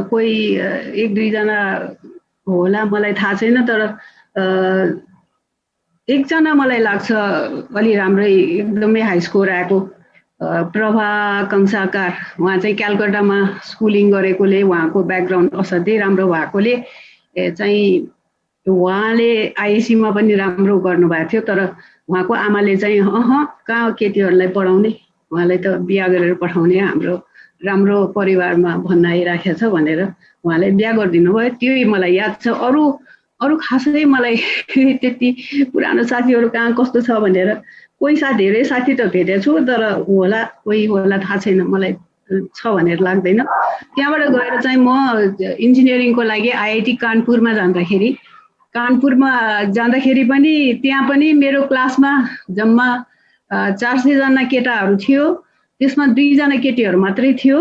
कोही 1-2 जना होला मलाई थाहा छैन, तर एकजना मलाई लाग्छ अलि राम्रै एकदमै हाई स्कोर आएको प्रभा कंसाकार, उहाँ चाहिँ क्यालकाटामा स्कुलिङ गरेकोले उहाँको ब्याकग्राउन्ड असाध्यै राम्रो भएकोले चाहिँ उहाँले आइएसीमा पनि राम्रो गर्नुभएको थियो, तर उहाँको आमाले चाहिँ कहाँ केटीहरूलाई पढाउने, उहाँलाई त बिहा गरेर पठाउने हाम्रो राम्रो परिवारमा भनाइराखेको छ भनेर उहाँलाई बिहा गरिदिनु भयो। त्यो मलाई याद छ। अरू खासै मलाई त्यति पुरानो साथीहरू कहाँ कस्तो छ भनेर धेरै साथी त भेटेको छु, तर कोही होला थाहा छैन, मलाई छ भनेर लाग्दैन। त्यहाँबाट गएर चाहिँ म इन्जिनियरिङको लागि आइआइटी कानपुरमा जाँदाखेरि पनि त्यहाँ पनि मेरो क्लासमा जम्मा 400 जना केटाहरू थियो, त्यसमा 2 जना केटीहरू मात्रै थियो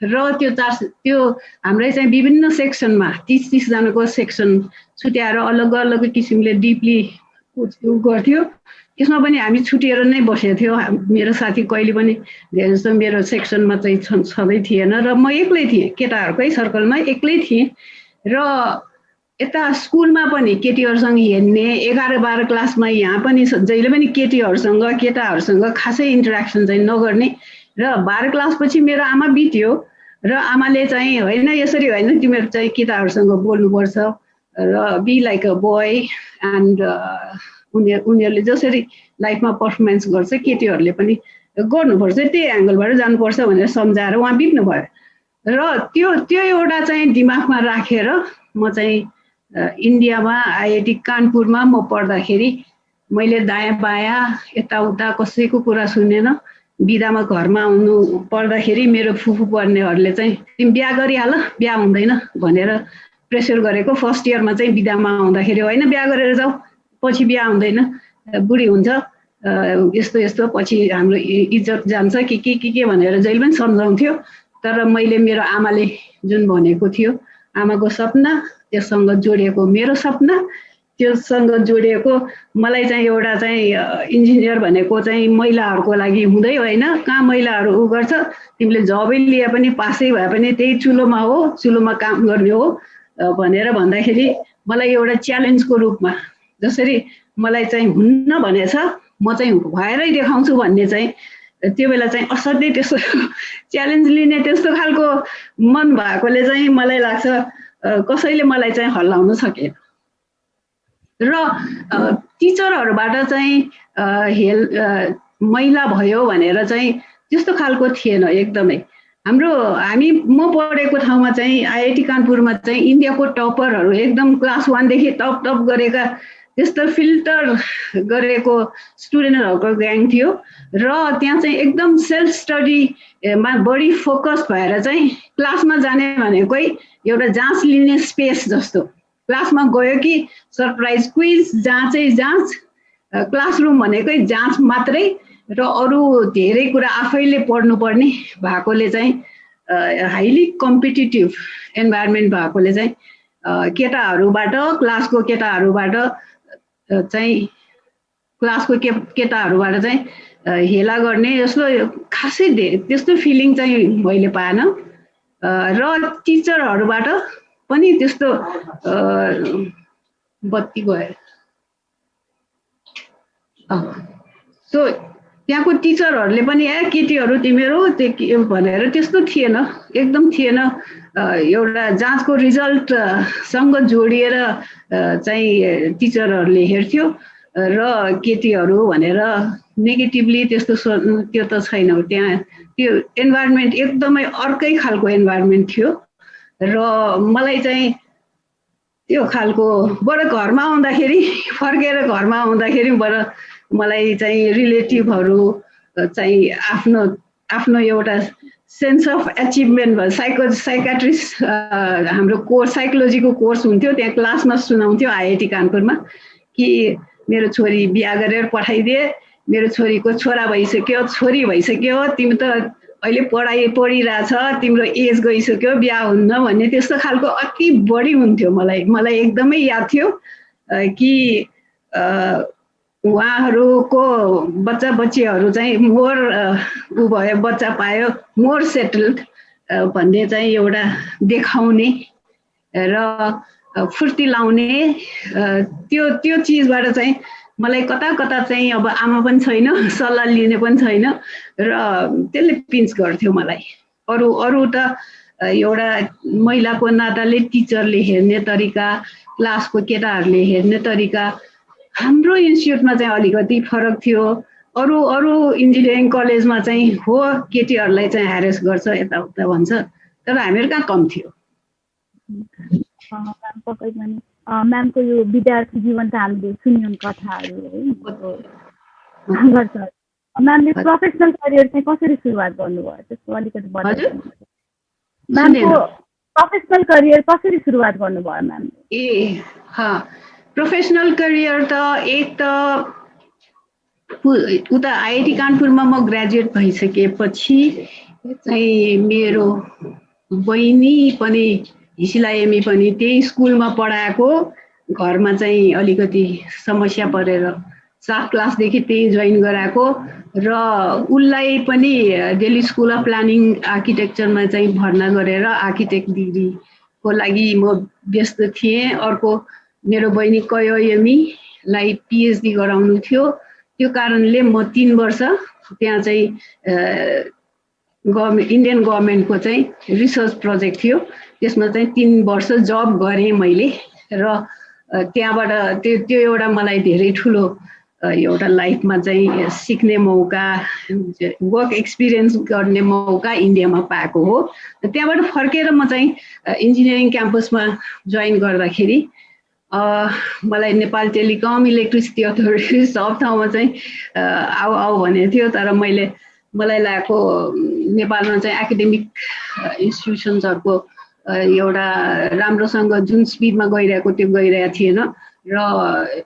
र त्यो हाम्रै चाहिँ विभिन्न सेक्सनमा 30 जनाको सेक्सन छुट्याएर अलग अलग किसिमले डिपली गर्थ्यो। त्यसमा पनि हामी छुटिएर नै बसेको थियो। मेरो साथी कहिले पनि धेरै जस्तो मेरो सेक्सनमा चाहिँ छँदै थिएन र म एक्लै थिएँ, केटाहरूकै सर्कलमा एक्लै थिएँ। र यता स्कुलमा पनि केटीहरूसँग हेर्ने 11-12 क्लासमा यहाँ पनि जहिले पनि केटीहरूसँग केटाहरूसँग खासै इन्टरेक्सन चाहिँ नगर्ने। र 12 क्लासपछि मेरो आमा बित्यो र आमाले चाहिँ होइन यसरी होइन, तिमीहरू चाहिँ केटाहरूसँग बोल्नुपर्छ र be like a boy and उनीहरूले जसरी लाइफमा पर्फर्मेन्स गर्छ केटीहरूले पनि गर्नुपर्छ, त्यही एङ्गलबाट जानुपर्छ भनेर सम्झाएर उहाँ बित्नु भयो। र त्यो एउटा चाहिँ दिमागमा राखेर म चाहिँ इन्डियामा आइआइटी कानपुरमा म पढ्दाखेरि मैले दायाँ बायाँ यताउता कसैको कुरा सुनेन। बिदामा घरमा आउनु पर्दाखेरि मेरो फुफू पर्नेहरूले चाहिँ तिमी बिहा गरिहाल, बिहा हुँदैन भनेर प्रेसर गरेको। फर्स्ट इयरमा चाहिँ बिदामा आउँदाखेरि होइन बिहा गरेर जाऊ, पछि बिहा हुँदैन, बुढी हुन्छ, यस्तो यस्तो पछि हाम्रो इज्जत जान्छ के भनेर जहिले पनि सम्झाउँथ्यो। तर मैले मेरो आमाले जुन भनेको थियो, आमाको सपना त्योसँग जोडिएको मेरो सपना, त्योसँग जोडिएको मलाई चाहिँ एउटा चाहिँ इन्जिनियर भनेको चाहिँ महिलाहरूको लागि हुँदै होइन। कहाँ महिलाहरू उ गर्छ, तिमीले जबै लिए पनि पासै भए पनि त्यही चुलोमा हो, चुलोमा काम गर्ने हो भनेर भन्दाखेरि मलाई एउटा च्यालेन्जको रूपमा जसरी मलाई चाहिँ हुन्न भनेछ म चाहिँ भएरै देखाउँछु भन्ने चाहिँ त्यो बेला चाहिँ असाध्यै त्यस्तो च्यालेन्ज लिने त्यस्तो खालको मन भएकोले चाहिँ मलाई लाग्छ कसैले मलाई चाहिँ हल्लाउन सकेन। र टिचरहरूबाट चाहिँ महिला भयो भनेर चाहिँ त्यस्तो खालको थिएन एकदमै। म पढेको ठाउँमा चाहिँ आइआइटी कानपुरमा चाहिँ इन्डियाको टपरहरू एकदम क्लास 1 देखि टप गरेका त्यस्तो फिल्टर गरेको स्टुडेन्टहरूको ग्याङ थियो। र त्यहाँ चाहिँ एकदम सेल्फ स्टडीमा बढी फोकस भएर चाहिँ क्लासमा जाने भनेकै एउटा जाँच लिने स्पेस जस्तो, क्लासमा गयो कि सरप्राइज क्विज, जाँच, क्लासरुम भनेकै जाँच मात्रै र अरू धेरै कुरा आफैले पढ्नुपर्ने भएकोले चाहिँ हाइली कम्पिटिटिभ इन्भाइरोमेन्ट भएकोले चाहिँ क्लासको केटाहरूबाट चाहिँ हेला गर्ने जस्तो खासै त्यस्तो फिलिङ चाहिँ मैले पाएन। र टिचरहरूबाट पनि त्यस्तो बत्ती गयो। सो त्यहाँको टिचरहरूले पनि केटीहरू तिमीहरू त्यो भनेर त्यस्तो थिएन, एकदम थिएन। एउटा जाँचको रिजल्टसँग जोडिएर चाहिँ टिचरहरूले हेर्थ्यो र केटीहरू भनेर नेगेटिभली त्यस्तो त्यो त छैन। त्यहाँ त्यो इन्भाइरोमेन्ट एकदमै अर्कै खालको इन्भाइरोमेन्ट थियो। र मलाई चाहिँ त्यो खालको घरमा आउँदाखेरि मलाई चाहिँ रिलेटिभहरू चाहिँ आफ्नो एउटा सेन्स अफ एचिभमेन्ट भयो। साइकाट्रिस्ट हाम्रो कोर्स साइकोलोजीको कोर्स हुन्थ्यो, त्यहाँ क्लासमा सुनाउँथ्यो आइआइटी कानपुरमा कि मेरो छोरी बिहा गरेर पठाइदिए, मेरो छोरीको छोरा भइसक्यो, छोरी भइसक्यो, तिमी त अहिले पढिरहेछ, तिम्रो एज गइसक्यो, बिहा हुन्न भन्ने त्यस्तो खालको अति बढी हुन्थ्यो। मलाई एकदमै याद थियो कि उहाँहरूको बच्चीहरू चाहिँ मोर भयो, बच्चा पायो, मोर सेटल्ड भन्ने चाहिँ एउटा देखाउने र फुर्ती लाउने त्यो चिजबाट चाहिँ मलाई कता चाहिँ अब आमा पनि छैन, सल्लाह लिने पनि छैन र त्यसले पिन्च गर्थ्यो मलाई। अरू त एउटा महिलाको नाताले टिचरले हेर्ने तरिका, क्लासको केटाहरूले हेर्ने तरिका हाम्रो इन्स्टिट्युटमा चाहिँ अलिकति फरक थियो। अरू इन्जिनियरिङ कलेजमा चाहिँ हो केटीहरूलाई चाहिँ ह्यारेस गर्छ यताउता भन्छ, तर हामीहरू कहाँ कम थियो। म्यामको यो विद्यार्थी जीवन त हामीले सुन्यौँ कथाहरू है। म्यामले प्रोफेसनल करियर चाहिँ कसरी सुरुवात गर्नुभयो त्यसको अलिकति बताइदिनु। म्यामको प्रोफेसनल करियर कसरी सुरुवात गर्नुभयो म्यामले? प्रोफेसनल करियर त एक त उता आइआइटी कानपुरमा म ग्रेजुएट भइसकेपछि चाहिँ मेरो बहिनी पनि हिसिला एमी पनि त्यही स्कुलमा पढाएको, घरमा चाहिँ अलिकति समस्या परेर 7 क्लासदेखि त्यही जोइन गराएको र उसलाई पनि दिल्ली स्कुल अफ प्लानिङ आर्किटेक्चरमा चाहिँ भर्ना गरेर आर्किटेक्ट डिग्रीको लागि म व्यस्त थिएँ। अर्को मेरो बहिनी कयो एमीलाई पिएचडी गराउनु थियो, त्यो कारणले म 3 वर्ष त्यहाँ चाहिँ इन्डियन गभर्मेन्टको चाहिँ रिसर्च प्रोजेक्ट थियो, त्यसमा चाहिँ 3 वर्ष जब गरेँ मैले र त्यहाँबाट त्यो एउटा मलाई धेरै ठुलो एउटा लाइफमा चाहिँ सिक्ने मौका, वर्क एक्सपिरियन्स गर्ने मौका इन्डियामा पाएको हो। त्यहाँबाट फर्केर म चाहिँ इन्जिनियरिङ क्याम्पसमा जोइन गर्दाखेरि मलाई नेपाल टेलिकम इलेक्ट्रिसिटी अथोरिटी सब ठाउँमा चाहिँ आऊ आऊ भनेको थियो, तर मलाई लागेको नेपालमा चाहिँ एकाडेमिक इन्स्टिट्युसन्सहरूको एउटा राम्रोसँग जुन स्पिडमा गइरहेको त्यो गइरहेको थिएन र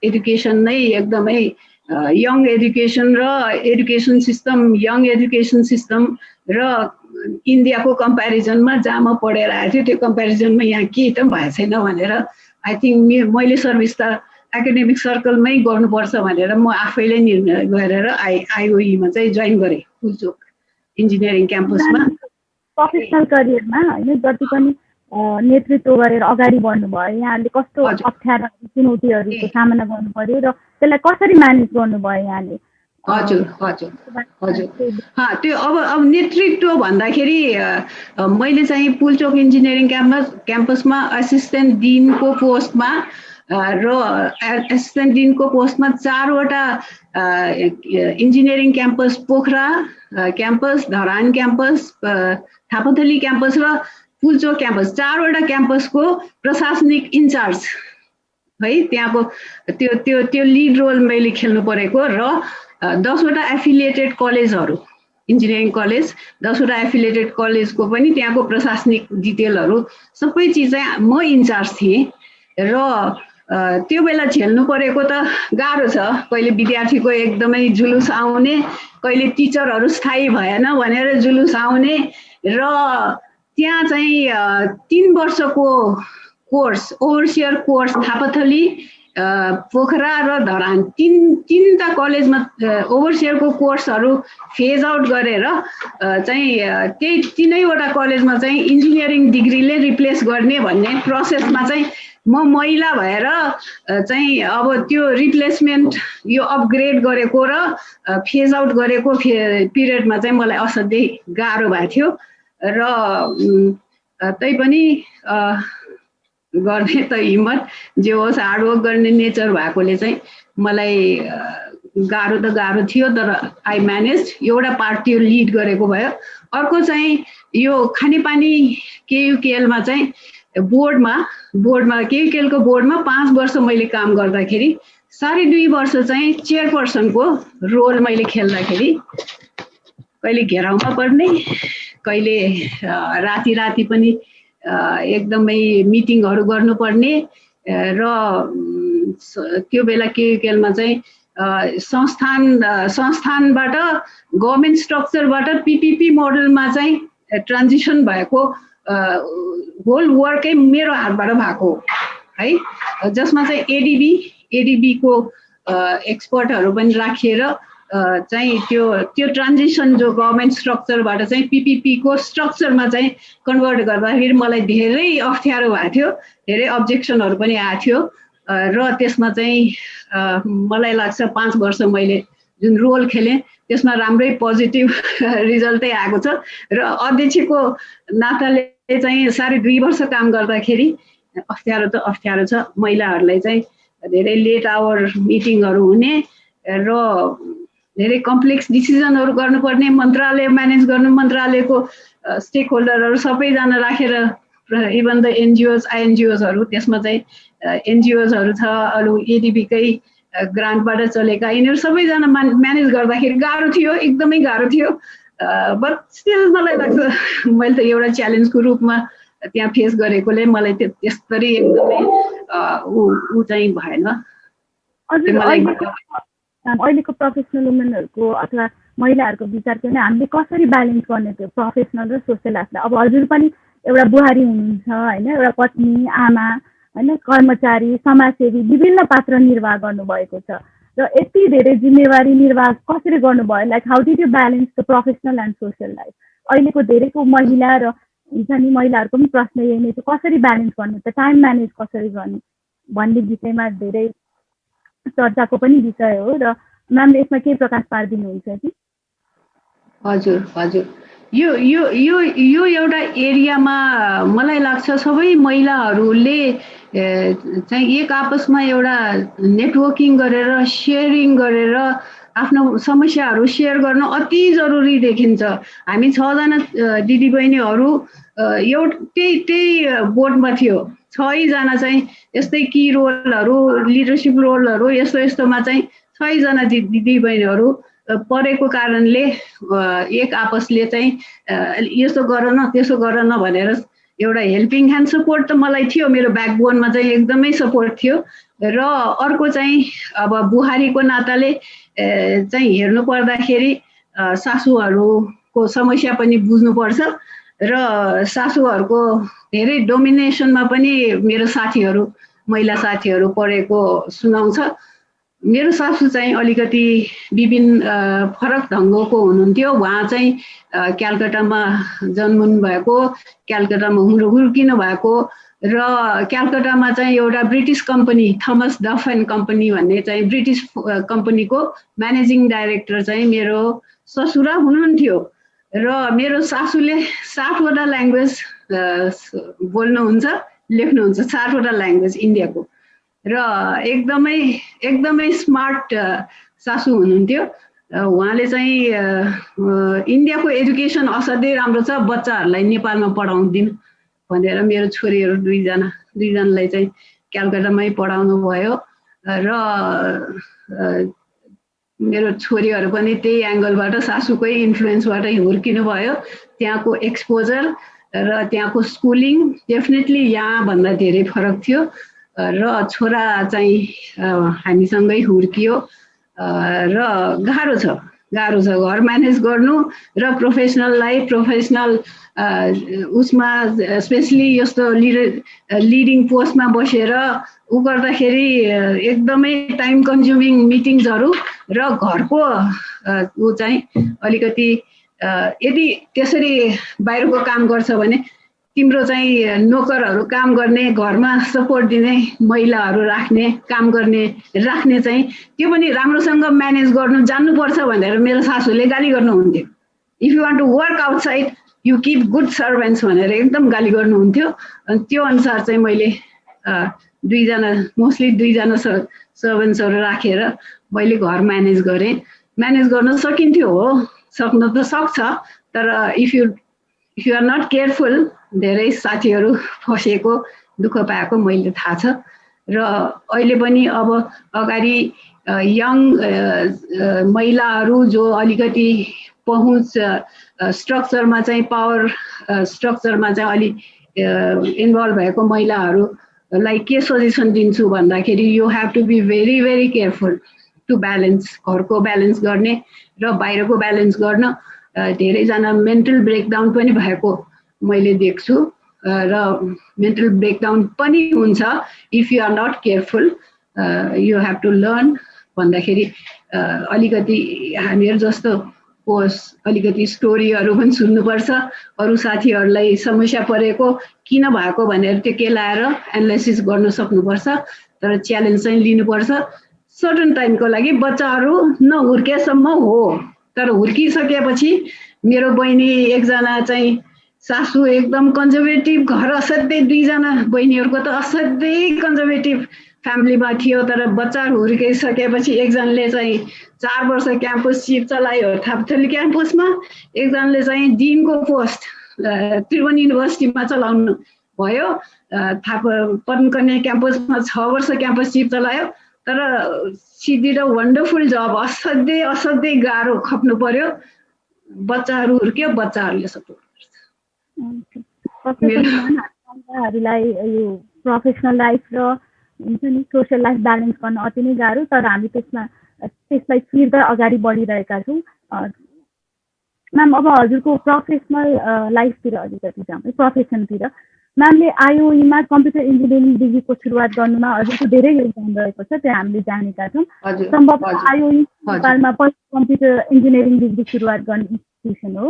एजुकेसन नै एकदमै यङ एजुकेसन र एजुकेसन सिस्टम र इन्डियाको कम्पेरिजनमा जहाँ म पढेर आएको थियो त्यो कम्पेरिजनमा यहाँ केही त भएको छैन भनेर आई थिङ्क मैले सर्भिस त एकाडेमिक सर्कलमै गर्नुपर्छ भनेर म आफैले निर्णय गरेर आइओईमा चाहिँ जोइन गरेँ, पुल्चोक इन्जिनियरिङ क्याम्पसमा। प्रोफेसनल करियरमा होइन जति पनि नेतृत्व गरेर अगाडि बढ्नुभयो, यहाँले कस्तो अप्ठ्यारा चुनौतीहरूको सामना गर्नु पर्यो र त्यसलाई कसरी म्यानेज गर्नुभयो यहाँले? हजुर त्यो अब नेतृत्व भन्दाखेरि मैले चाहिँ पुल्चोक इन्जिनियरिङ क्याम्पसमा असिस्टेन्ट डिनको पोस्टमा र एसिस्टेन्ट डिनको पोस्टमा 4वटा engineering campus Pokhara campus, Dharan campus, Thapathali campus र पुल्चोक क्याम्पस 4वटा क्याम्पसको प्रशासनिक इन्चार्ज है, त्यहाँको त्यो लिड रोल मैले खेल्नु परेको र 10वटा एफिलिएटेड कलेजहरू, इन्जिनियरिङ कलेज 10वटा एफिलिएटेड कलेजको पनि त्यहाँको प्रशासनिक डिटेलहरू सबै चिज चाहिँ म इन्चार्ज थिएँ र त्यो बेला झेल्नु परेको त गाह्रो छ। कहिले विद्यार्थीको एकदमै जुलुस आउने, कहिले टिचरहरू स्थायी भएन भनेर जुलुस आउने र त्यहाँ चाहिँ 3 वर्षको course, overseer course Thapathali, Pokhara र धरान तीनटा कलेजमा ओभरसियरको कोर्सहरू फेज आउट गरेर चाहिँ त्यही 3वटा कलेजमा चाहिँ इन्जिनियरिङ डिग्रीले रिप्लेस गर्ने भन्ने प्रोसेसमा चाहिँ म महिला भएर चाहिँ अब त्यो रिप्लेसमेन्ट यो अपग्रेड गरेको र फेज आउट गरेको पिरियडमा चाहिँ मलाई असाध्यै गाह्रो भएको थियो र तैपनि गर्ने त हिम्मत जे होस्, हार्डवर्क गर्ने नेचर भएकोले चाहिँ मलाई गाह्रो त गाह्रो थियो, तर आई म्यानेज। एउटा पार्ट त्यो लिड गरेको भयो। अर्को चाहिँ यो खानेपानी केयुकेएलमा चाहिँ बोर्डमा केयुकेएलको बोर्डमा 5 वर्ष मैले काम गर्दाखेरि 2.5 वर्ष चाहिँ चेयरपर्सनको रोल मैले खेल्दाखेरि कहिले घेराउमा पर्ने, कहिले राति पनि एकदमै मिटिङहरू गर्नुपर्ने र त्यो बेला केयुकेएलमा चाहिँ संस्थानबाट गभर्मेन्ट स्ट्रक्चरबाट पिपिपी मोडलमा चाहिँ ट्रान्जिसन भएको होल वर्कै मेरो हातबाट भएको है, जसमा चाहिँ एडिबीको एक्सपर्टहरू पनि राखिएर चाहिँ त्यो ट्रान्जिसन जो गभर्मेन्ट स्ट्रक्चरबाट चाहिँ पिपिपीको स्ट्रक्चरमा चाहिँ कन्भर्ट गर्दाखेरि मलाई धेरै अप्ठ्यारो भएको थियो, धेरै अब्जेक्सनहरू पनि आएको थियो र त्यसमा चाहिँ मलाई लाग्छ 5 वर्ष मैले जुन रोल खेलेँ त्यसमा राम्रै पोजिटिभ रिजल्टै आएको छ र अध्यक्षको नाताले चाहिँ 2.5 वर्ष काम गर्दाखेरि अप्ठ्यारो त अप्ठ्यारो छ। महिलाहरूलाई चाहिँ धेरै लेट आवर मिटिङहरू हुने र धेरै कम्प्लेक्स डिसिजनहरू गर्नुपर्ने, मन्त्रालय म्यानेज गर्नु, मन्त्रालयको स्टेक होल्डरहरू सबैजना राखेर, इभन द एनजिओज आइएनजिओजहरू, त्यसमा चाहिँ एनजिओजहरू छ, अरू एडिबीकै ग्रान्टबाट चलेका, यिनीहरू सबैजना म्यानेज गर्दाखेरि गाह्रो थियो, एकदमै गाह्रो थियो। बट स्टिल मलाई लाग्छ मैले त एउटा च्यालेन्जको रूपमा त्यहाँ फेस गरेकोले मलाई त्यसरी एकदमै ऊ चाहिँ भएन। अहिलेको प्रोफेसनल वुमेनहरूको अथवा महिलाहरूको विचार के भने हामीले कसरी ब्यालेन्स गर्ने त्यो प्रोफेसनल र सोसियल लाइफलाई। अब हजुर पनि एउटा बुहारी हुनुहुन्छ होइन, एउटा पत्नी, आमा होइन, कर्मचारी, समाजसेवी, विभिन्न पात्र निर्वाह गर्नुभएको छ र यति धेरै जिम्मेवारी निर्वाह कसरी गर्नुभयो, like how did you balance the professional and social life? अहिलेको धेरैको महिला र हुन्छ नि महिलाहरूको पनि प्रश्न यही नै छ, कसरी ब्यालेन्स गर्नु त, टाइम म्यानेज कसरी गर्ने भन्ने विषयमा धेरै चर्चाको पनि विषय हो र म्यामले यसमा के प्रकाश पारिदिनुहुन्छ कि? हजुर हजुर, यो यो यो यो एउटा एरियामा मलाई लाग्छ सबै महिलाहरूले चाहिँ एक आपसमा एउटा नेटवर्किङ गरेर सेयरिङ गरेर आफ्नो समस्याहरू सेयर गर्न अति जरुरी देखिन्छ। हामी 6 जना दिदीबहिनीहरू त्यही बोर्डमा थियो, 6 जना चाहिँ यस्तै की रोलहरू, लिडरसिप रोलहरू यस्तो यस्तोमा चाहिँ 6 जना दिदीबहिनीहरू परेको कारणले एक आपसले चाहिँ यस्तो गर न त्यसो गर न भनेर एउटा हेल्पिङ ह्यान्ड सपोर्ट त मलाई थियो, मेरो ब्याकबोनमा चाहिँ एकदमै सपोर्ट थियो। र अर्को चाहिँ अब बुहारीको नाताले चाहिँ हेर्नु पर्दाखेरि सासूहरूको समस्या पनि बुझ्नुपर्छ र सासूहरूको धेरै डोमिनेसनमा पनि मेरो साथीहरू, महिला साथीहरू परेको सुनाउँछ। मेरो सासू चाहिँ अलिकति विभिन्न फरक ढङ्गको हुनुहुन्थ्यो। उहाँ चाहिँ क्यालकाटामा जन्मनु भएको, क्यालकाटामा हुर्किनु भएको र क्यालकाटामा चाहिँ एउटा ब्रिटिस कम्पनी थमस डफ एन्ड कम्पनी भन्ने चाहिँ ब्रिटिस कम्पनीको म्यानेजिङ डाइरेक्टर चाहिँ मेरो ससुरा हुनुहुन्थ्यो र मेरो सासूले 60 वटा ल्याङ्ग्वेज बोल्नुहुन्छ, लेख्नुहुन्छ, 60 वटा ल्याङ्ग्वेज इन्डियाको र एकदमै स्मार्ट सासू हुनुहुन्थ्यो। उहाँले चाहिँ इन्डियाको एजुकेसन असाध्यै राम्रो छ, बच्चाहरूलाई नेपालमा पढाउँदिन भनेर मेरो छोरीहरू दुईजनालाई चाहिँ क्यालकाटामै पढाउनु भयो र मेरो छोरीहरू पनि त्यही एङ्गलबाट सासूकै इन्फ्लुएन्सबाट हुर्किनु भयो। त्यहाँको एक्सपोजर र त्यहाँको स्कुलिङ डेफिनेटली यहाँभन्दा धेरै फरक थियो र छोरा चाहिँ हामीसँगै हुर्कियो र गाह्रो छ घर म्यानेज गर्नु र प्रोफेसनल लाइफ, प्रोफेसनल उसमा स्पेसली यस्तो लिडिङ पोस्टमा बसेर उ गर्दाखेरि एकदमै टाइम कन्ज्युमिङ मिटिङ्सहरू र घरको ऊ चाहिँ अलिकति यदि त्यसरी बाहिरको काम गर्छ भने तिम्रो चाहिँ नोकरहरू काम गर्ने, घरमा सपोर्ट दिने महिलाहरू राख्ने, काम गर्ने राख्ने चाहिँ त्यो पनि राम्रोसँग म्यानेज गर्नु जान्नुपर्छ भनेर मेरो सासूले गाली गर्नुहुन्थ्यो। If you want to work outside you keep good servants भनेर एकदम गाली गर्नुहुन्थ्यो। अनि त्यो अनुसार चाहिँ मैले मोस्टली दुईजना सर्भेन्ट्सहरू राखेर मैले घर म्यानेज गरेँ। म्यानेज गर्न सकिन्थ्यो, हो सक्न त सक्छ, तर if you are not careful धेरै साथीहरू फसेको, दुःख पाएको मैले थाहा छ। र अहिले पनि अब अगाडि यङ महिलाहरू जो अलिकति पहुँच स्ट्रक्चरमा चाहिँ पावर स्ट्रक्चरमा चाहिँ अलि इन्भल्भ भएको महिलाहरूलाई के सजेसन दिन्छु भन्दाखेरि you have to be very very careful to balance, घरको ब्यालेन्स गर्ने र बाहिरको ब्यालेन्स गर्न। धेरैजना मेन्टल ब्रेकडाउन पनि भएको मैले देख्छु र मेन्टल ब्रेकडाउन पनि हुन्छ if you are not careful, you have to learn भन्दाखेरि अलिकति हामीहरू जस्तो अलिकति स्टोरीहरू पनि सुन्नुपर्छ, अरू साथीहरूलाई समस्या परेको किन भएको भनेर त्यो केलाएर एनालाइसिस गर्न सक्नुपर्छ, तर च्यालेन्ज चाहिँ लिनुपर्छ सर्टन टाइमको लागि। बच्चाहरू नहुर्केसम्म हो, तर हुर्किसकेपछि मेरो बहिनी एकजना चाहिँ सासू एकदम कन्जर्भेटिभ, घर असाध्यै, दुईजना बहिनीहरूको त असाध्यै कन्जर्भेटिभ फ्यामिलीमा थियो, तर बच्चाहरू हुर्किसकेपछि एकजनाले चाहिँ 4 वर्ष क्याम्पस सिप चलायो थापथली क्याम्पसमा, एकजनाले चाहिँ डिनको पोस्ट त्रिभुवन युनिभर्सिटीमा चलाउनु भयो, पनकन्या क्याम्पसमा 6 वर्ष क्याम्पस सिप चलायो, तर सी डिड अ वन्डरफुल जब। असाध्यै गाह्रो खप्नु पर्यो, बच्चाहरू हुर्क्यो, बच्चाहरूले सपोर्ट महिलाहरूलाई यो प्रोफेसनल लाइफ र हुन्छ नि सोसियल लाइफ ब्यालेन्स गर्न अति नै गाह्रो, तर हामी त्यसलाई छिर्दै अगाडि बढिरहेका छौँ। म्याम अब हजुरको प्रोफेसनल लाइफतिर अलिकति जाउँ, प्रोफेसनतिर म्यामले आइओईमा कम्प्युटर इन्जिनियरिङ डिग्रीको सुरुवात गर्नुमा हजुरको धेरै योगदान रहेको छ, त्यो हामीले जानेका छौँ। सम्भवतः आइओई नेपालमा पहिलो कम्प्युटर इन्जिनियरिङ डिग्री सुरुवात गर्ने इन्स्टिट्युसन हो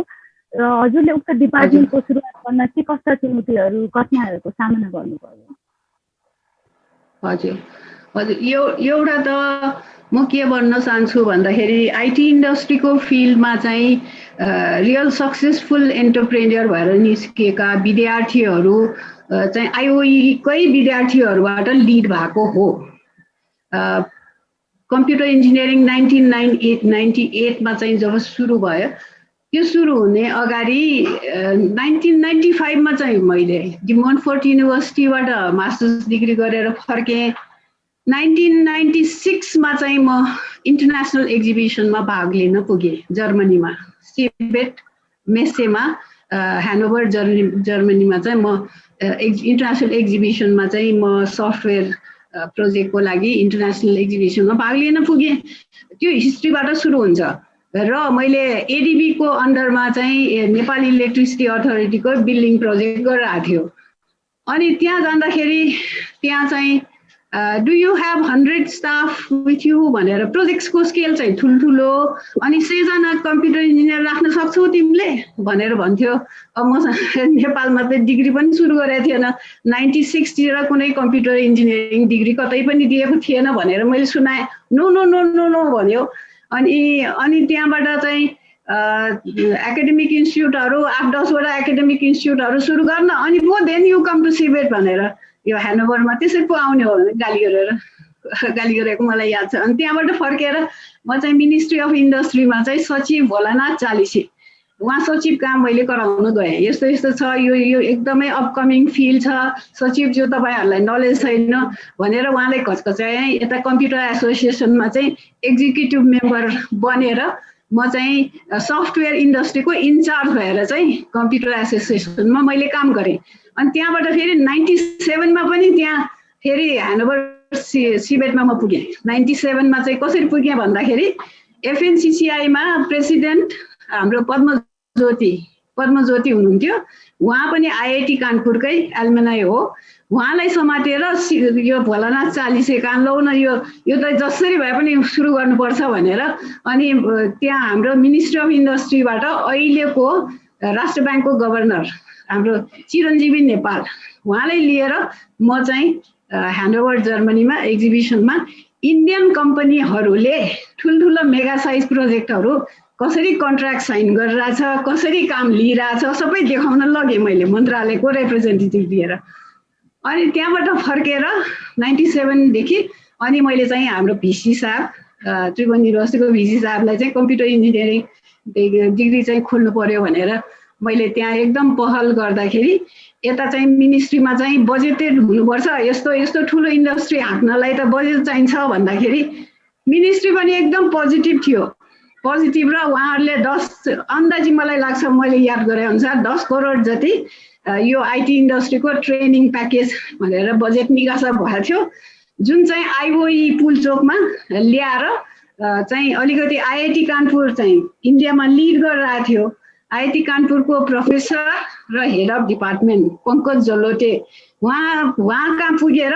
र हजुरले उक्त डिपार्टमेन्टको सुरुवात गर्न के कस्ता चुनौतीहरू कठिनाइहरूको सामना गर्नुभयो? हजुर हजुर एउटा त म के भन्न चाहन्छु भन्दाखेरि आइटी इन्डस्ट्रीको फिल्डमा चाहिँ रियल सक्सेसफुल एन्टरप्रेन्योर भएर निस्किएका विद्यार्थीहरू चाहिँ आइओईकै विद्यार्थीहरूबाट लिड भएको हो। कम्प्युटर इन्जिनियरिङ 1998मा चाहिँ जब सुरु भयो, त्यो सुरु हुने अगाडि 1995मा चाहिँ मैले मोन्टफोर्ट युनिभर्सिटीबाट मास्टर्स डिग्री गरेर फर्केँ। 1996मा चाहिँ म इन्टरनेसनल एक्जिबिसनमा भाग लिन पुगेँ जर्मनीमा, सिबेट मेसेमा ह्यानोभर जर्मनीमा चाहिँ म इन्टरनेसनल एक्जिबिसनमा चाहिँ म सफ्टवेयर प्रोजेक्टको लागि इन्टरनेसनल एक्जिबिसनमा भाग लिन पुगेँ। त्यो हिस्ट्रीबाट सुरु हुन्छ र मैले एडिबीको अन्डरमा चाहिँ नेपाल इलेक्ट्रिसिटी अथोरिटीको बिल्डिङ प्रोजेक्ट गरिरहेको थियो। अनि त्यहाँ जाँदाखेरि त्यहाँ चाहिँ do you have 100 staff with you भनेर प्रोजेक्ट्सको स्केल चाहिँ ठुल्ठुलो, अनि 100 जना कम्प्युटर इन्जिनियर राख्न सक्छौ तिमीले भनेर भन्थ्यो। अब म नेपालमा त डिग्री पनि सुरु गरेको थिएन, 96 तिर कुनै कम्प्युटर इन्जिनियरिङ डिग्री कतै पनि दिएको थिएन भनेर मैले सुनाएँ। No no no no no भन्यो। अनि त्यहाँबाट चाहिँ एकाडेमिक इन्स्टिट्युटहरू 8-10 वटा एकाडेमिक इन्स्टिट्युटहरू सुरु गर्न, अनि पो then you come to civet भनेर यो ह्यानोभरमा त्यसै पो आउने हो भने गाली गरेको मलाई याद छ। अनि त्यहाँबाट फर्केर म चाहिँ मिनिस्ट्री अफ इन्डस्ट्रीमा चाहिँ सचिव भोलानाथ चालिसे, उहाँ सचिव काम मैले गराउन गएँ। यस्तो यस्तो छ, यो एकदमै अपकमिङ फिल्ड छ, सचिव जो तपाईँहरूलाई नलेज छैन भनेर उहाँलाई घचघचाएँ। यता कम्प्युटर एसोसिएसनमा चाहिँ एक्जिक्युटिभ मेम्बर बनेर म चाहिँ सफ्टवेयर इन्डस्ट्रीको इन्चार्ज भएर चाहिँ कम्प्युटर एसोसिएसनमा मैले काम गरेँ। अनि त्यहाँबाट फेरि 97मा पनि त्यहाँ फेरि ह्यानोभर सिबेटमा म पुगेँ। 97मा चाहिँ कसरी पुगेँ भन्दाखेरि एफएनसिसिआईमा प्रेसिडेन्ट हाम्रो पद्मज्योति हुनुहुन्थ्यो, उहाँ पनि आइआइटी कानपुरकै एल्मनाई हो। उहाँलाई समातेर यो भोलानाथ चालिसे काम लौ न, यो त जसरी भए पनि सुरु गर्नुपर्छ भनेर, अनि त्यहाँ हाम्रो मिनिस्ट्री अफ इन्डस्ट्रीबाट अहिलेको राष्ट्र ब्याङ्कको गभर्नर हाम्रो चिरञ्जीवी नेपाल, उहाँलाई लिएर म चाहिँ ह्यानोभर जर्मनीमा एक्जिबिसनमा इन्डियन कम्पनीहरूले ठुल्ठुलो मेगा साइज प्रोजेक्टहरू कसरी कन्ट्र्याक्ट साइन गरिरहेछ, कसरी काम लिइरहेछ सबै देखाउन लगेँ मैले मन्त्रालयको रिप्रेजेन्टेटिभ दिएर। अनि त्यहाँबाट फर्केर 97देखि अनि मैले चाहिँ हाम्रो भिसी साहब त्रिभुवन युनिभर्सिटीको भिसी साहबलाई चाहिँ कम्प्युटर इन्जिनियरिङ डिग्री चाहिँ खोल्नु पर्यो भनेर मैले त्यहाँ एकदम पहल गर्दाखेरि यता चाहिँ मिनिस्ट्रीमा चाहिँ बजेटेड हुनुपर्छ, यस्तो यस्तो ठुलो इन्डस्ट्री हाँक्नलाई त बजेट चाहिन्छ भन्दाखेरि मिनिस्ट्री पनि एकदम पोजिटिभ थियो। पोजिटिभ र उहाँहरूले 10 अन्दाजी मलाई लाग्छ मैले याद गरे अनुसार 10 करोड जति यो आइटी इन्डस्ट्रीको ट्रेनिङ प्याकेज भनेर बजेट निकासा भएको थियो, जुन चाहिँ आइओई पुलचोकमा ल्याएर चाहिँ अलिकति आइआइटी कानपुर चाहिँ इन्डियामा लिड गरिरहेको थियो। आइआइटी कानपुरको प्रोफेसर र हेड अफ डिपार्टमेन्ट पङ्कज जलोटे उहाँ कहाँ पुगेर